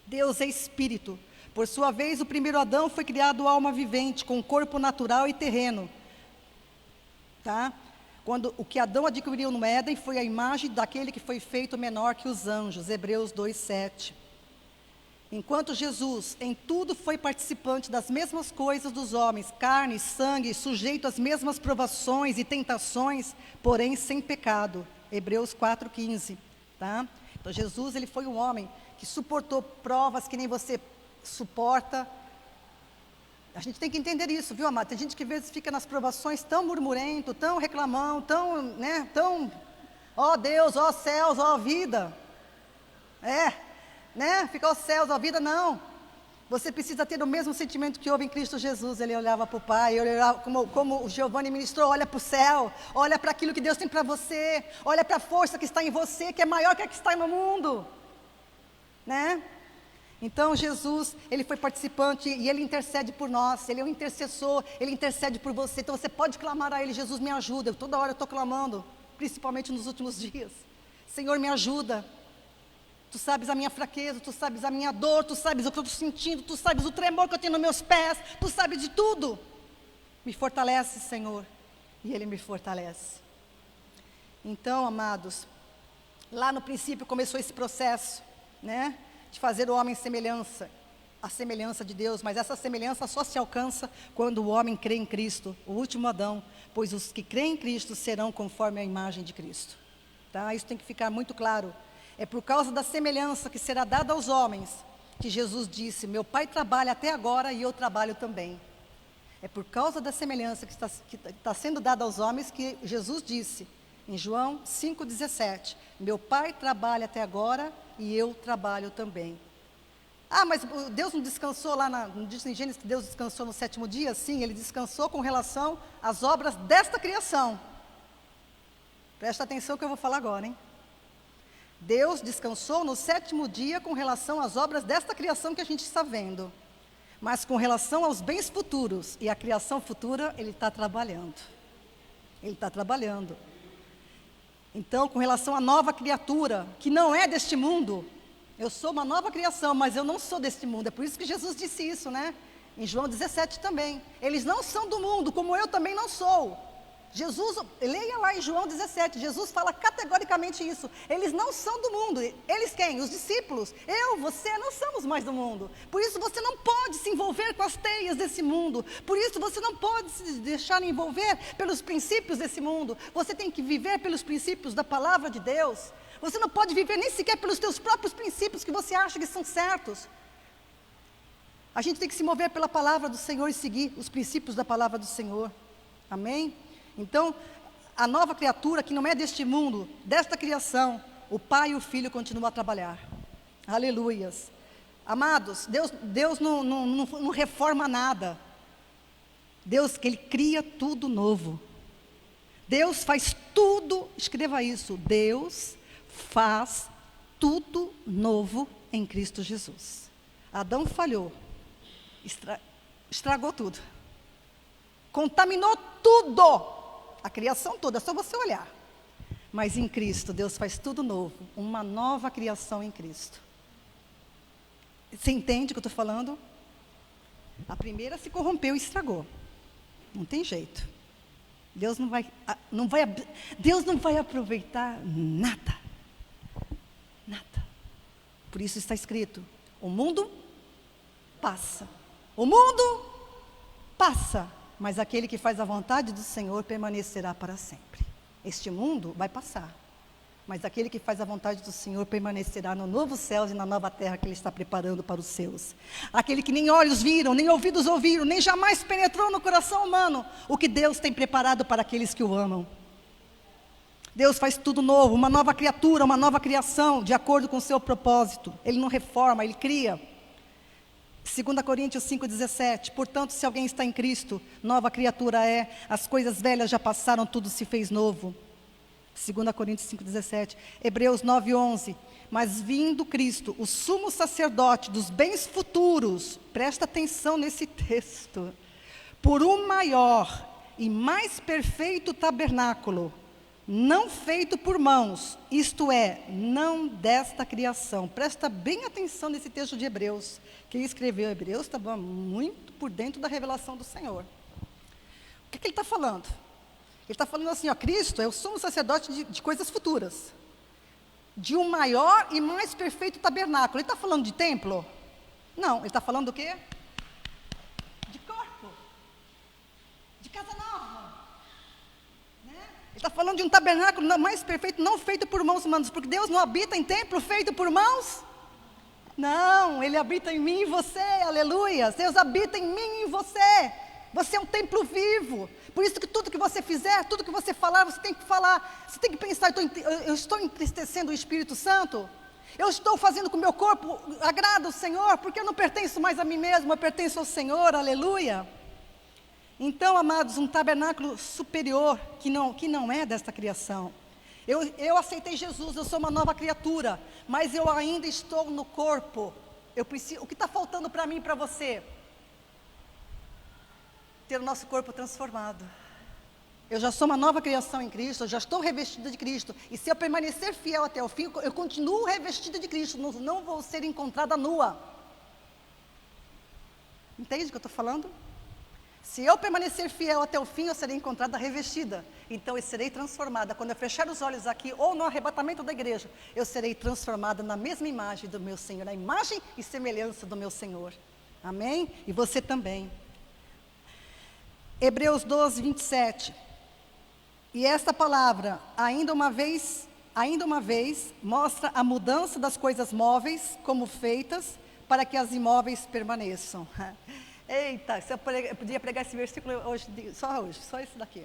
Deus é Espírito. Por sua vez, o primeiro Adão foi criado alma vivente, com corpo natural e terreno, tá? Quando o que Adão adquiriu no Éden foi a imagem daquele que foi feito menor que os anjos, Hebreus 2:7. Enquanto Jesus em tudo foi participante das mesmas coisas dos homens, carne, sangue, sujeito às mesmas provações e tentações, porém sem pecado, Hebreus 4:15, tá? Então Jesus, ele foi um homem que suportou provas que nem você suporta. A gente tem que entender isso, viu, amado? Tem gente que às vezes fica nas provações tão murmurento, tão reclamão, tão, ó Deus, ó céus, ó vida. Fica ó céus, ó vida, não. Você precisa ter o mesmo sentimento que houve em Cristo Jesus. Ele olhava para o Pai, ele olhava, como o Giovanni ministrou, olha para o céu, olha para aquilo que Deus tem para você, olha para a força que está em você, que é maior que a que está no mundo, né? Então Jesus, ele foi participante e ele intercede por nós, ele é um intercessor, ele intercede por você. Então você pode clamar a ele: Jesus, me ajuda. Toda hora eu estou clamando, principalmente nos últimos dias: Senhor, me ajuda. Tu sabes a minha fraqueza, tu sabes a minha dor, tu sabes o que eu estou sentindo, tu sabes o tremor que eu tenho nos meus pés, tu sabes de tudo. Me fortalece, Senhor. E ele me fortalece. Então, amados, lá no princípio começou esse processo, né? De fazer o homem semelhança. a semelhança de Deus, mas essa semelhança só se alcança quando o homem crê em Cristo, o último Adão, pois os que creem em Cristo serão conforme a imagem de Cristo. Tá? Isso tem que ficar muito claro. É por causa da semelhança que será dada aos homens, que Jesus disse, meu Pai trabalha até agora e eu trabalho também. É por causa da semelhança que está sendo dada aos homens que Jesus disse, em João 5,17, meu Pai trabalha até agora e eu trabalho também. Ah, mas Deus não descansou lá, não diz em Gênesis que Deus descansou no 7º dia? Sim, Ele descansou com relação às obras desta criação. Presta atenção que eu vou falar agora, hein? Deus descansou no 7º dia com relação às obras desta criação que a gente está vendo. Mas com relação aos bens futuros e à criação futura, Ele está trabalhando. Ele está trabalhando. Então, com relação à nova criatura, que não é deste mundo, eu sou uma nova criação, mas eu não sou deste mundo. É por isso que Jesus disse isso, né? Em João 17 também. Eles não são do mundo, como eu também não sou. Jesus, leia lá em João 17, Jesus fala categoricamente isso. Eles não são do mundo. Eles quem? Os discípulos. Eu, você, não somos mais do mundo. Por isso você não pode se envolver com as teias desse mundo. Por isso você não pode se deixar envolver pelos princípios desse mundo. Você tem que viver pelos princípios da palavra de Deus. Você não pode viver nem sequer pelos teus próprios princípios que você acha que são certos. A gente tem que se mover pela palavra do Senhor e seguir os princípios da palavra do Senhor. Amém? Então, a nova criatura que não é deste mundo, desta criação, o Pai e o Filho continuam a trabalhar. Aleluias. Amados, Deus não reforma nada. Deus, que Ele cria tudo novo. Deus faz tudo, escreva isso, Deus faz tudo novo em Cristo Jesus. Adão falhou, estragou tudo, contaminou tudo. A criação toda, é só você olhar. Mas em Cristo, Deus faz tudo novo. Uma nova criação em Cristo. Você entende o que eu estou falando? A primeira se corrompeu e estragou. Não tem jeito. Deus não vai aproveitar nada. Nada. Por isso está escrito, o mundo passa. O mundo passa. Mas aquele que faz a vontade do Senhor permanecerá para sempre. Este mundo vai passar, mas aquele que faz a vontade do Senhor permanecerá no novo céu e na nova terra que Ele está preparando para os seus. Aquele que nem olhos viram, nem ouvidos ouviram, nem jamais penetrou no coração humano, o que Deus tem preparado para aqueles que o amam. Deus faz tudo novo, uma nova criatura, uma nova criação, de acordo com o seu propósito. Ele não reforma, Ele cria. 2 Coríntios 5,17, portanto, se alguém está em Cristo, nova criatura é, as coisas velhas já passaram, tudo se fez novo. 2 Coríntios 5,17, Hebreus 9,11, mas vindo Cristo, o sumo sacerdote dos bens futuros, presta atenção nesse texto, por um maior e mais perfeito tabernáculo, não feito por mãos, isto é, não desta criação. Presta bem atenção nesse texto de Hebreus. Quem escreveu Hebreus estava muito por dentro da revelação do Senhor. O que ele está falando? Ele está falando assim, ó, Cristo é o sumo sacerdote de coisas futuras, de um maior e mais perfeito tabernáculo. Ele está falando de templo? Não, ele está falando do quê? De corpo, de casa nova. Ele está falando de um tabernáculo mais perfeito, não feito por mãos humanas, porque Deus não habita em templo feito por mãos. Não, Ele habita em mim e você, aleluia. Deus habita em mim e em você. Você é um templo vivo. Por isso que tudo que você fizer, tudo que você falar, você tem que falar. Você tem que pensar, eu estou entristecendo o Espírito Santo? Eu estou fazendo com o meu corpo, agrada o Senhor? Porque eu não pertenço mais a mim mesmo, eu pertenço ao Senhor, aleluia. Então, amados, um tabernáculo superior, que não é desta criação. Eu aceitei Jesus, eu sou uma nova criatura, mas eu ainda estou no corpo. O que está faltando para mim e para você? Ter o nosso corpo transformado. Eu já sou uma nova criação em Cristo, eu já estou revestida de Cristo. E se eu permanecer fiel até o fim, eu continuo revestida de Cristo, não vou ser encontrada nua. Entende o que eu estou falando? Se eu permanecer fiel até o fim, eu serei encontrada revestida. então eu serei transformada. Quando eu fechar os olhos aqui, ou no arrebatamento da igreja, eu serei transformada na mesma imagem do meu Senhor, na imagem e semelhança do meu Senhor. Amém? E você também. Hebreus 12, 27. E esta palavra, ainda uma vez, mostra a mudança das coisas móveis como feitas para que as imóveis permaneçam. Eita, eu podia pregar esse versículo hoje, só esse daqui.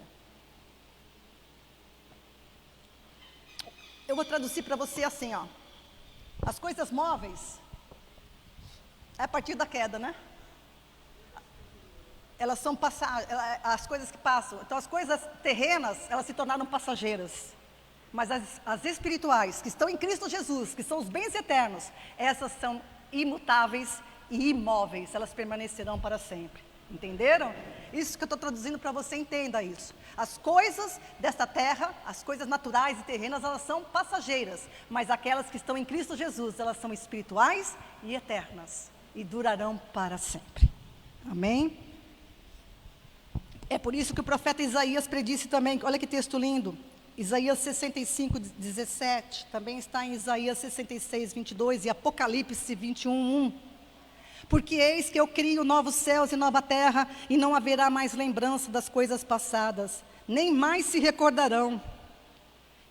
Eu vou traduzir para você assim, ó. As coisas móveis, é a partir da queda, né? Elas são as coisas que passam. Então, as coisas terrenas, elas se tornaram passageiras. Mas as espirituais, que estão em Cristo Jesus, que são os bens eternos, essas são imutáveis e imóveis, elas permanecerão para sempre. Entenderam? Isso que eu estou traduzindo para você, entenda isso. As coisas desta terra, as coisas naturais e terrenas, elas são passageiras. Mas aquelas que estão em Cristo Jesus, elas são espirituais e eternas. E durarão para sempre. Amém? É por isso que o profeta Isaías predisse também, olha que texto lindo. Isaías 65, 17, também está em Isaías 66, 22 e Apocalipse 21, 1. Porque eis que eu crio novos céus e nova terra, e não haverá mais lembrança das coisas passadas, nem mais se recordarão.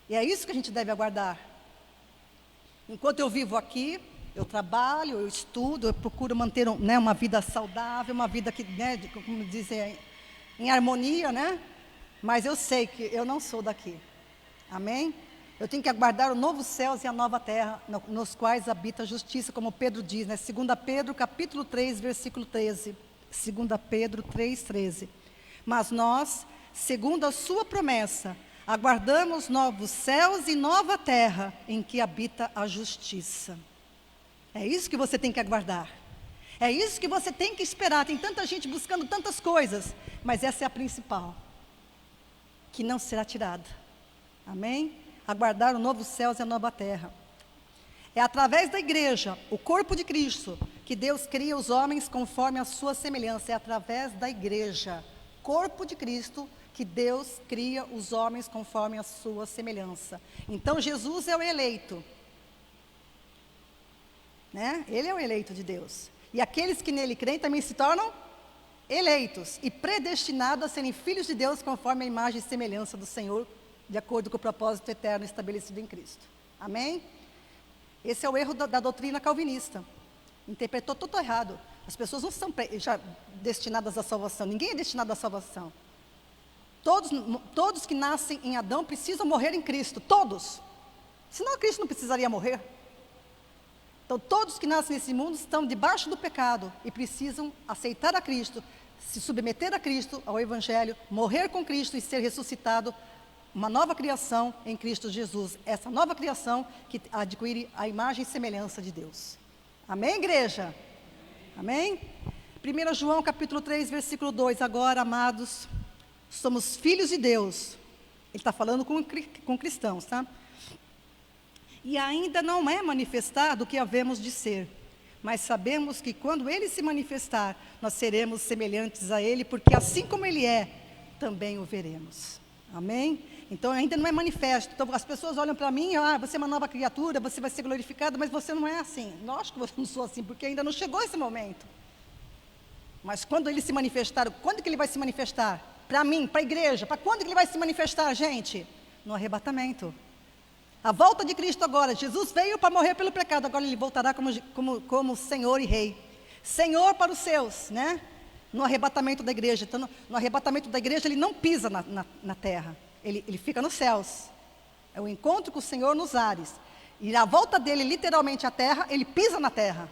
E é isso que a gente deve aguardar. Enquanto eu vivo aqui, eu trabalho, eu estudo, eu procuro manter uma vida saudável, uma vida que, como dizem, em harmonia, né? Mas eu sei que eu não sou daqui. Amém? Eu tenho que aguardar os novos céus e a nova terra, nos quais habita a justiça, como Pedro diz, né? 2 Pedro, capítulo 3, versículo 13. 2 Pedro 3, 13. Mas nós, segundo a sua promessa, aguardamos novos céus e nova terra, em que habita a justiça. É isso que você tem que aguardar. É isso que você tem que esperar. Tem tanta gente buscando tantas coisas, mas essa é a principal, que não será tirada. Amém? Aguardar os novos céus e a nova terra. É através da igreja, o corpo de Cristo, que Deus cria os homens conforme a sua semelhança. É através da igreja, corpo de Cristo, que Deus cria os homens conforme a sua semelhança. Então Jesus é o eleito, né? Ele é o eleito de Deus. E aqueles que nele creem também se tornam eleitos e predestinados a serem filhos de Deus conforme a imagem e semelhança do Senhor, de acordo com o propósito eterno estabelecido em Cristo. Amém? Esse é o erro da doutrina calvinista. Interpretou tudo errado. As pessoas não são já destinadas à salvação. Ninguém é destinado à salvação. Todos que nascem em Adão precisam morrer em Cristo. Todos. Senão Cristo não precisaria morrer. Então todos que nascem nesse mundo estão debaixo do pecado e precisam aceitar a Cristo, se submeter a Cristo, ao Evangelho, morrer com Cristo e ser ressuscitado, uma nova criação em Cristo Jesus. Essa nova criação que adquire a imagem e semelhança de Deus. Amém, igreja? Amém? 1 João capítulo 3, versículo 2. Agora, amados, somos filhos de Deus. Ele está falando com cristãos, tá? E ainda não é manifestado o que havemos de ser. Mas sabemos que quando Ele se manifestar, nós seremos semelhantes a Ele, porque assim como Ele é, também o veremos. Amém? Então ainda não é manifesto. Então as pessoas olham para mim, você é uma nova criatura, você vai ser glorificado, mas você não é assim. Lógico que eu não sou assim, porque ainda não chegou esse momento. Mas quando Ele se manifestar, quando que Ele vai se manifestar? Para mim, para a igreja, para quando que Ele vai se manifestar, gente? No arrebatamento. A volta de Cristo agora, Jesus veio para morrer pelo pecado, agora Ele voltará como Senhor e Rei. Senhor para os seus, né? No arrebatamento da igreja. Então, no arrebatamento da igreja, Ele não pisa na terra, ele fica nos céus. É o encontro com o Senhor nos ares. E a volta dele, literalmente à terra, Ele pisa na terra,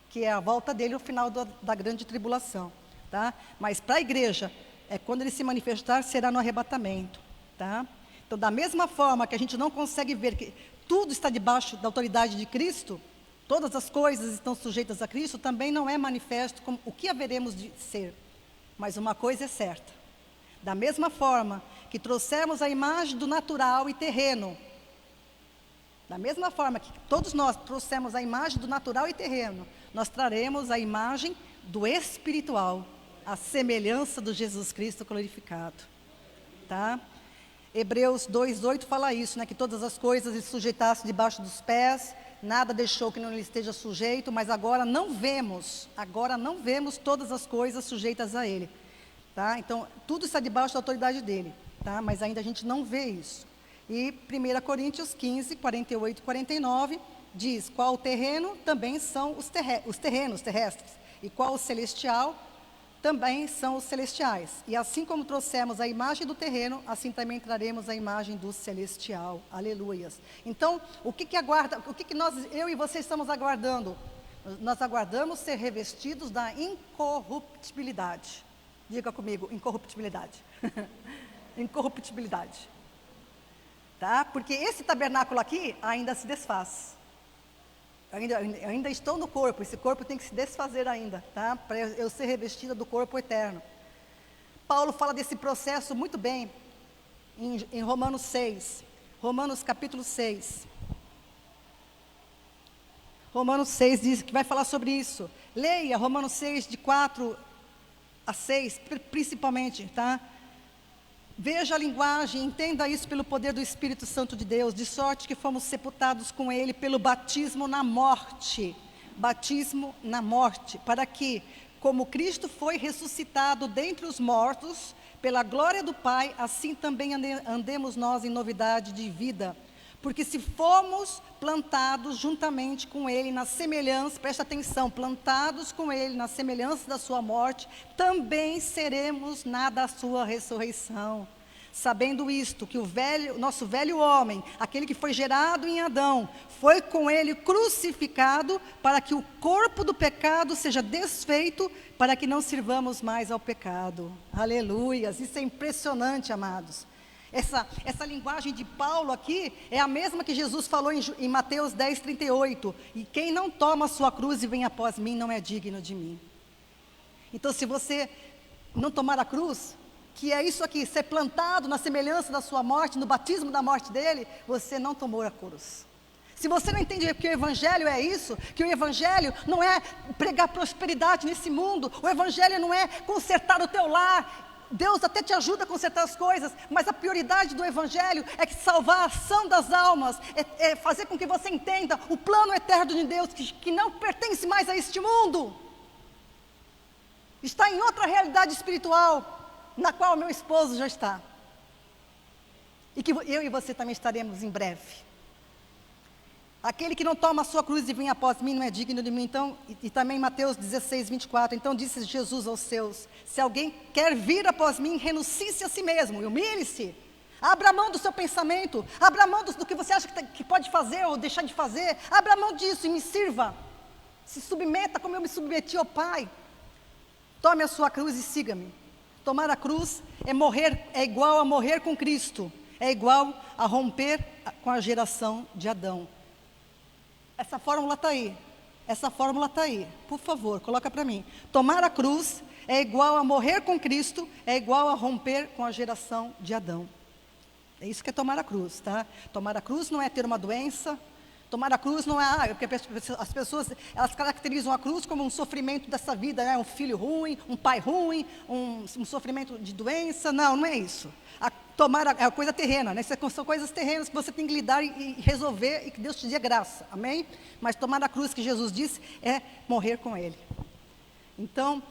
que é a volta dele, o final da grande tribulação, tá? Mas para a igreja, quando Ele se manifestar, será no arrebatamento, tá? Então, da mesma forma que a gente não consegue ver que tudo está debaixo da autoridade de Cristo, todas as coisas estão sujeitas a Cristo, também não é manifesto como o que haveremos de ser. Mas uma coisa é certa: da mesma forma que trouxemos a imagem do natural e terreno, da mesma forma que todos nós trouxemos a imagem do natural e terreno, nós traremos a imagem do espiritual, a semelhança do Jesus Cristo glorificado, tá? Hebreus 2:8 fala isso, né? Que todas as coisas lhe sujeitassem debaixo dos pés, nada deixou que não lhe esteja sujeito, mas agora não vemos todas as coisas sujeitas a ele. Tá? Então, tudo está debaixo da autoridade dele, tá? Mas ainda a gente não vê isso. E 1 Coríntios 15, 48 e 49 diz: qual o terreno, também são os terrenos terrestres, e qual o celestial, também são os celestiais. E assim como trouxemos a imagem do terreno, assim também traremos a imagem do celestial. Aleluias. Então, o que aguarda, eu e você estamos aguardando? Nós aguardamos ser revestidos da incorruptibilidade. Diga comigo, incorruptibilidade. Incorruptibilidade. Tá? Porque esse tabernáculo aqui ainda se desfaz. Eu ainda estou no corpo, esse corpo tem que se desfazer ainda, tá? Para eu ser revestida do corpo eterno. Paulo fala desse processo muito bem em Romanos 6. Romanos capítulo 6. Romanos 6 diz que vai falar sobre isso. Leia Romanos 6, de 4 a 6, principalmente, tá? Veja a linguagem, entenda isso pelo poder do Espírito Santo de Deus, de sorte que fomos sepultados com Ele pelo batismo na morte. Batismo na morte, para que, como Cristo foi ressuscitado dentre os mortos, pela glória do Pai, assim também andemos nós em novidade de vida. Porque se fomos plantados juntamente com Ele na semelhança, presta atenção, plantados com Ele na semelhança da sua morte, também seremos na da sua ressurreição. Sabendo isto, que nosso velho homem, aquele que foi gerado em Adão, foi com Ele crucificado, para que o corpo do pecado seja desfeito, para que não sirvamos mais ao pecado. Aleluias, isso é impressionante, amados. Essa linguagem de Paulo aqui é a mesma que Jesus falou em Mateus 10:38. E quem não toma a sua cruz e vem após mim, não é digno de mim. Então, se você não tomar a cruz, que é isso aqui, ser plantado na semelhança da sua morte, no batismo da morte dele, você não tomou a cruz. Se você não entende que o Evangelho é isso, que o Evangelho não é pregar prosperidade nesse mundo, o Evangelho não é consertar o teu lar. Deus até te ajuda a consertar as coisas, mas a prioridade do Evangelho é que salvar a ação das almas, é fazer com que você entenda o plano eterno de Deus, que não pertence mais a este mundo. Está em outra realidade espiritual, na qual meu esposo já está. E que eu e você também estaremos em breve. Aquele que não toma a sua cruz e vem após mim não é digno de mim. Então, e também Mateus 16:24, então disse Jesus aos seus: se alguém quer vir após mim, renuncie-se a si mesmo, e humilhe-se, abra mão do seu pensamento, abra mão do que você acha que pode fazer ou deixar de fazer, abra mão disso e me sirva, se submeta como eu me submeti ao Pai, tome a sua cruz e siga-me. Tomar a cruz é igual a morrer com Cristo, é igual a romper com a geração de Adão. Essa fórmula está aí, por favor, coloca para mim. Tomar a cruz é igual a morrer com Cristo, é igual a romper com a geração de Adão. É isso que é tomar a cruz, tá? Tomar a cruz não é ter uma doença, tomar a cruz não é, porque as pessoas, elas caracterizam a cruz como um sofrimento dessa vida, né? Um filho ruim, um pai ruim, um sofrimento de doença, não é isso. É a coisa terrena, né? São coisas terrenas que você tem que lidar e resolver, e que Deus te dê graça, amém? Mas tomar a cruz que Jesus disse é morrer com Ele. Então,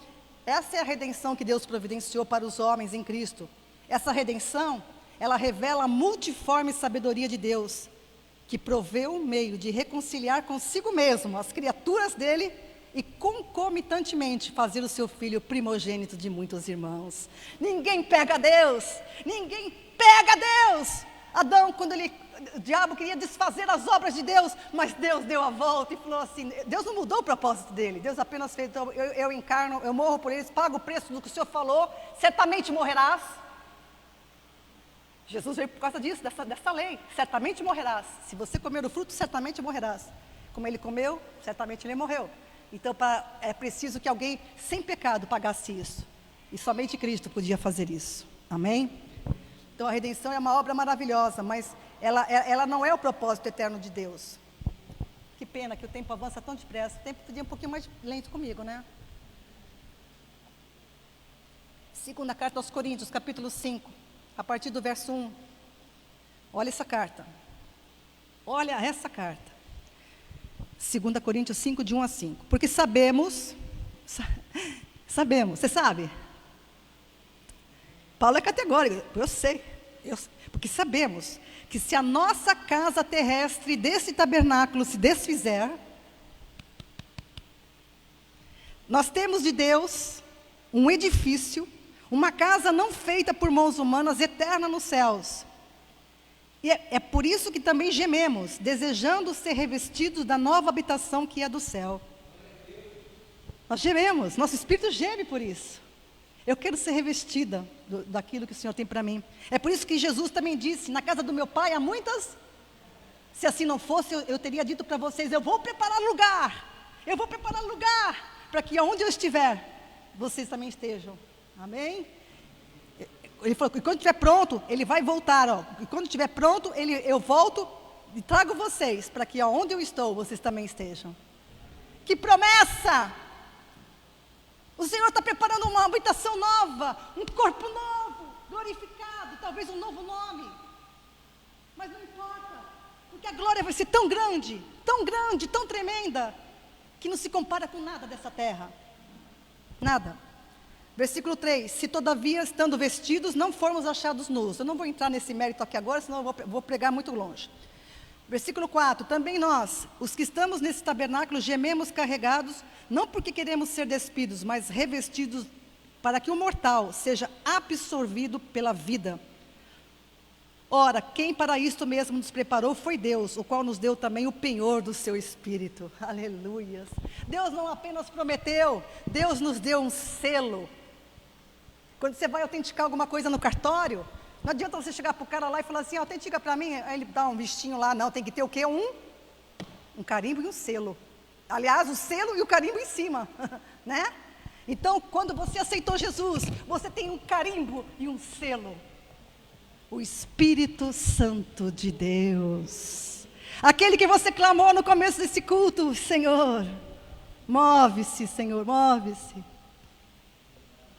essa é a redenção que Deus providenciou para os homens em Cristo. Essa redenção, ela revela a multiforme sabedoria de Deus, que proveu um meio de reconciliar consigo mesmo as criaturas dele e concomitantemente fazer o seu filho primogênito de muitos irmãos. Ninguém pega Deus, ninguém pega Deus. Adão, o diabo queria desfazer as obras de Deus, mas Deus deu a volta e falou assim, Deus não mudou o propósito dele, Deus apenas fez, então, eu encarno, eu morro por eles, pago o preço do que o Senhor falou, certamente morrerás. Jesus veio por causa disso, dessa lei, certamente morrerás. Se você comer o fruto, certamente morrerás. Como ele comeu, certamente ele morreu. Então, é preciso que alguém sem pecado pagasse isso. E somente Cristo podia fazer isso. Amém? Então, a redenção é uma obra maravilhosa, mas ela não é o propósito eterno de Deus. Que pena que o tempo avança tão depressa. O tempo podia ir um pouquinho mais lento comigo, né? Segunda carta aos Coríntios, capítulo 5, a partir do verso 1. Olha essa carta. Olha essa carta. 2 Coríntios 5, de 1 a 5. Porque sabemos, você sabe? Paulo é categórico, eu sei. Porque sabemos que se a nossa casa terrestre desse tabernáculo se desfizer, nós temos de Deus um edifício, uma casa não feita por mãos humanas, eterna nos céus. E é por isso que também gememos, desejando ser revestidos da nova habitação que é do céu. Nós gememos, nosso espírito geme por isso. Eu quero ser revestida daquilo que o Senhor tem para mim. É por isso que Jesus também disse, na casa do meu Pai há muitas. Se assim não fosse, eu teria dito para vocês, eu vou preparar lugar para que aonde eu estiver, vocês também estejam. Amém? Ele falou que quando estiver pronto, ele vai voltar. E quando estiver pronto, eu volto e trago vocês, para que aonde eu estou, vocês também estejam. Que promessa! O Senhor está preparando uma habitação nova, um corpo novo, glorificado, talvez um novo nome. Mas não importa, porque a glória vai ser tão grande, tão tremenda, que não se compara com nada dessa terra. Nada. Versículo 3, se todavia estando vestidos, não formos achados nus. Eu não vou entrar nesse mérito aqui agora, senão eu vou pregar muito longe. Versículo 4, também nós, os que estamos nesse tabernáculo, gememos carregados, não porque queremos ser despidos, mas revestidos, para que o mortal seja absorvido pela vida. Ora, quem para isto mesmo nos preparou foi Deus, o qual nos deu também o penhor do seu Espírito. Aleluias. Deus não apenas prometeu, Deus nos deu um selo. Quando você vai autenticar alguma coisa no cartório, não adianta você chegar para o cara lá e falar assim, autentica para mim, aí ele dá um vistinho lá, não, tem que ter o quê? Um carimbo e um selo. Aliás, o selo e o carimbo em cima, né? Então, quando você aceitou Jesus, você tem um carimbo e um selo. O Espírito Santo de Deus. Aquele que você clamou no começo desse culto, Senhor, move-se, Senhor, move-se.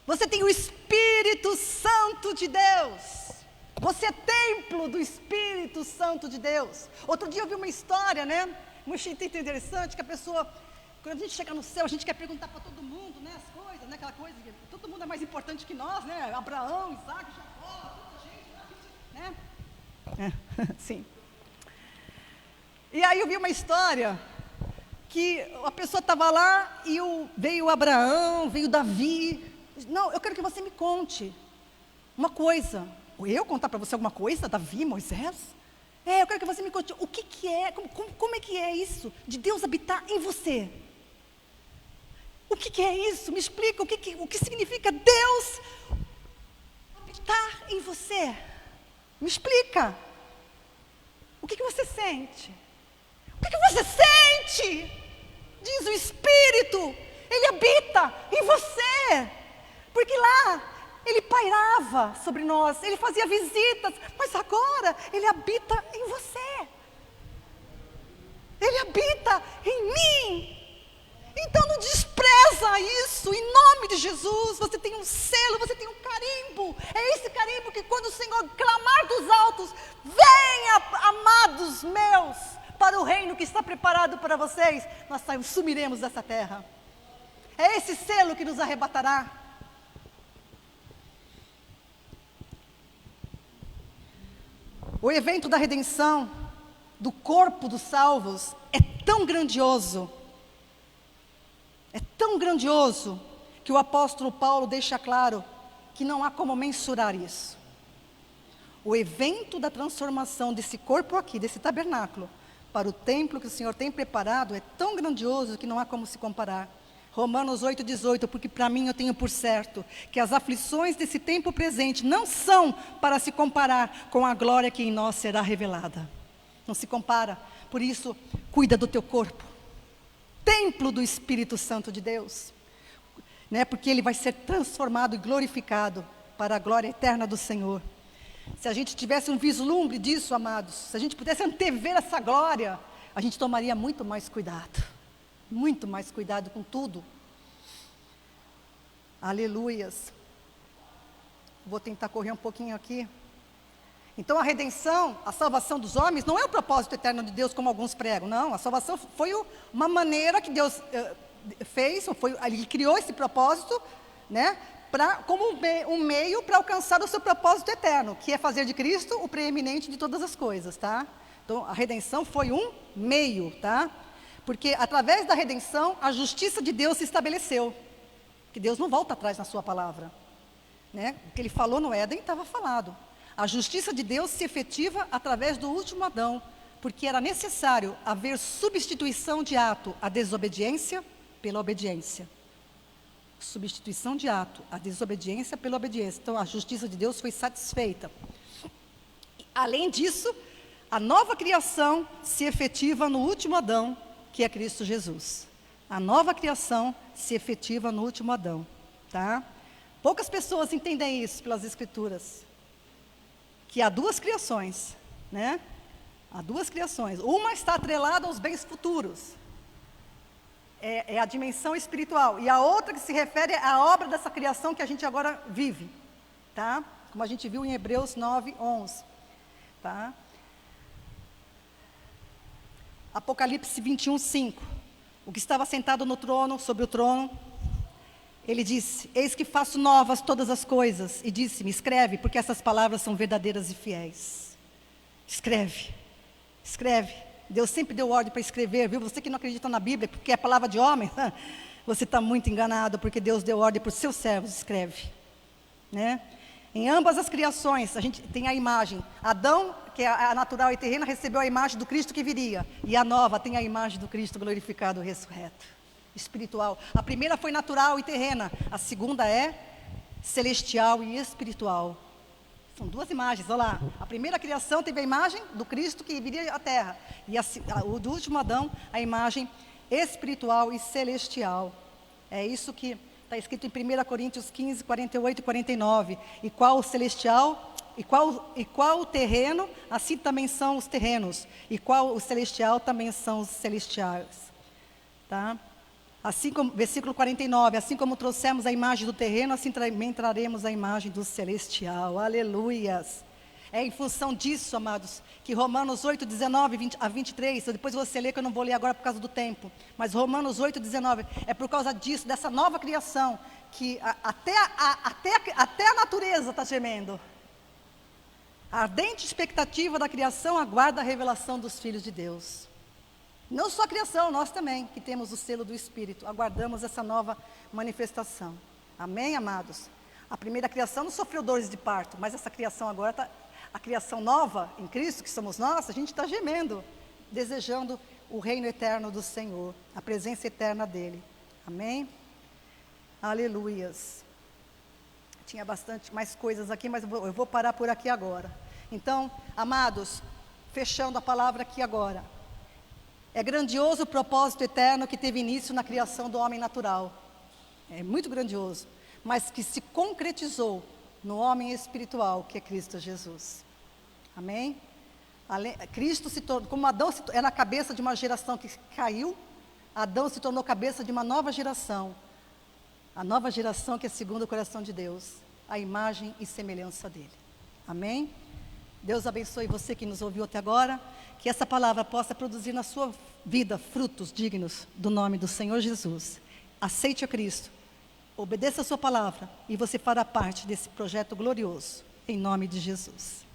Você tem o Espírito Santo de Deus. Você é templo do Espírito Santo de Deus. Outro dia eu vi uma história, né? Muito interessante, que a pessoa, quando a gente chega no céu, a gente quer perguntar para todo mundo, né? As coisas, né? Aquela coisa, que todo mundo é mais importante que nós, né? Abraão, Isaac, Jacó, toda a gente, né? Sim. E aí eu vi uma história, que a pessoa estava lá e veio Abraão, veio Davi. Não, eu quero que você me conte uma coisa. Eu contar para você alguma coisa? Davi, Moisés? Eu quero que você me conte o que é, como é que é isso de Deus habitar em você? O que é isso? Me explica o que significa Deus habitar em você. Me explica. O que você sente? O que você sente? Diz o Espírito, Ele habita em você. Porque lá Ele pairava sobre nós, Ele fazia visitas, mas agora Ele habita em você. Ele habita em mim. Então não despreza isso, em nome de Jesus. Você tem um selo, você tem um carimbo. É esse carimbo que quando o Senhor clamar dos altos, venha, amados meus, para o reino que está preparado para vocês, nós sumiremos dessa terra. É esse selo que nos arrebatará. O evento da redenção do corpo dos salvos é tão grandioso, que o apóstolo Paulo deixa claro que não há como mensurar isso. O evento da transformação desse corpo aqui, desse tabernáculo, para o templo que o Senhor tem preparado, é tão grandioso que não há como se comparar. Romanos 8,18, porque para mim eu tenho por certo que as aflições desse tempo presente não são para se comparar com a glória que em nós será revelada. Não se compara, por isso, cuida do teu corpo, templo do Espírito Santo de Deus, né? Porque ele vai ser transformado e glorificado para a glória eterna do Senhor. Se a gente tivesse um vislumbre disso, amados, se a gente pudesse antever essa glória, a gente tomaria muito mais cuidado com tudo. Aleluias. Vou tentar correr um pouquinho aqui. Então a redenção, a salvação dos homens, não é o propósito eterno de Deus, como alguns pregam, não. A salvação foi uma maneira que Deus fez, Ele criou esse propósito, né, como um meio para alcançar o seu propósito eterno, que é fazer de Cristo o preeminente de todas as coisas, tá? Então a redenção foi um meio, tá? Porque através da redenção, a justiça de Deus se estabeleceu. Que Deus não volta atrás na sua palavra, né? O que Ele falou no Éden estava falado. A justiça de Deus se efetiva através do último Adão, porque era necessário haver substituição de ato, a desobediência pela obediência. Substituição de ato, a desobediência pela obediência. Então a justiça de Deus foi satisfeita. Além disso, a nova criação se efetiva no último Adão, que é Cristo Jesus. A nova criação se efetiva no último Adão, tá? Poucas pessoas entendem isso pelas Escrituras, que há duas criações, né? Há duas criações. Uma está atrelada aos bens futuros, é a dimensão espiritual, e a outra que se refere à obra dessa criação que a gente agora vive, tá? Como a gente viu em Hebreus 9:11, tá? Apocalipse 21:5. O que estava sentado no trono, sobre o trono, ele disse: eis que faço novas todas as coisas. E disse-me: escreve, porque essas palavras são verdadeiras e fiéis. Escreve, escreve. Deus sempre deu ordem para escrever, viu? Você que não acredita na Bíblia, porque é palavra de homem, você está muito enganado, porque Deus deu ordem para os seus servos: escreve, né? Em ambas as criações, a gente tem a imagem. Adão, que é a natural e terrena, recebeu a imagem do Cristo que viria. E a nova tem a imagem do Cristo glorificado, ressurreto, espiritual. A primeira foi natural e terrena. A segunda é celestial e espiritual. São duas imagens, olha lá. A primeira criação teve a imagem do Cristo que viria à terra. E o do último Adão, a imagem espiritual e celestial. É isso que está escrito em 1 Coríntios 15, 48 e 49. E qual o celestial, e qual o terreno, assim também são os terrenos. E qual o celestial, também são os celestiais. Tá? Assim como, versículo 49, assim como trouxemos a imagem do terreno, assim também traremos a imagem do celestial. Aleluias! É em função disso, amados, que Romanos 8, 19 a 23, depois você lê, que eu não vou ler agora por causa do tempo, mas Romanos 8, 19, é por causa disso, dessa nova criação, que até a natureza está gemendo. A ardente expectativa da criação aguarda a revelação dos filhos de Deus. Não só a criação, nós também, que temos o selo do Espírito, aguardamos essa nova manifestação. Amém, amados? A primeira criação não sofreu dores de parto, mas essa criação agora está... A criação nova em Cristo, que somos nós, a gente está gemendo, desejando o reino eterno do Senhor, a presença eterna dEle. Amém? Aleluias. Tinha bastante mais coisas aqui, mas eu vou parar por aqui agora. Então, amados, fechando a palavra aqui agora. É grandioso o propósito eterno que teve início na criação do homem natural. É muito grandioso, mas que se concretizou no homem espiritual, que é Cristo Jesus. Amém? Cristo se tornou, como Adão era a cabeça de uma geração que caiu, Adão se tornou cabeça de uma nova geração. A nova geração que é segundo o coração de Deus, a imagem e semelhança dele. Amém? Deus abençoe você que nos ouviu até agora, que essa palavra possa produzir na sua vida frutos dignos do nome do Senhor Jesus. Aceite a Cristo. Obedeça a sua palavra e você fará parte desse projeto glorioso, em nome de Jesus.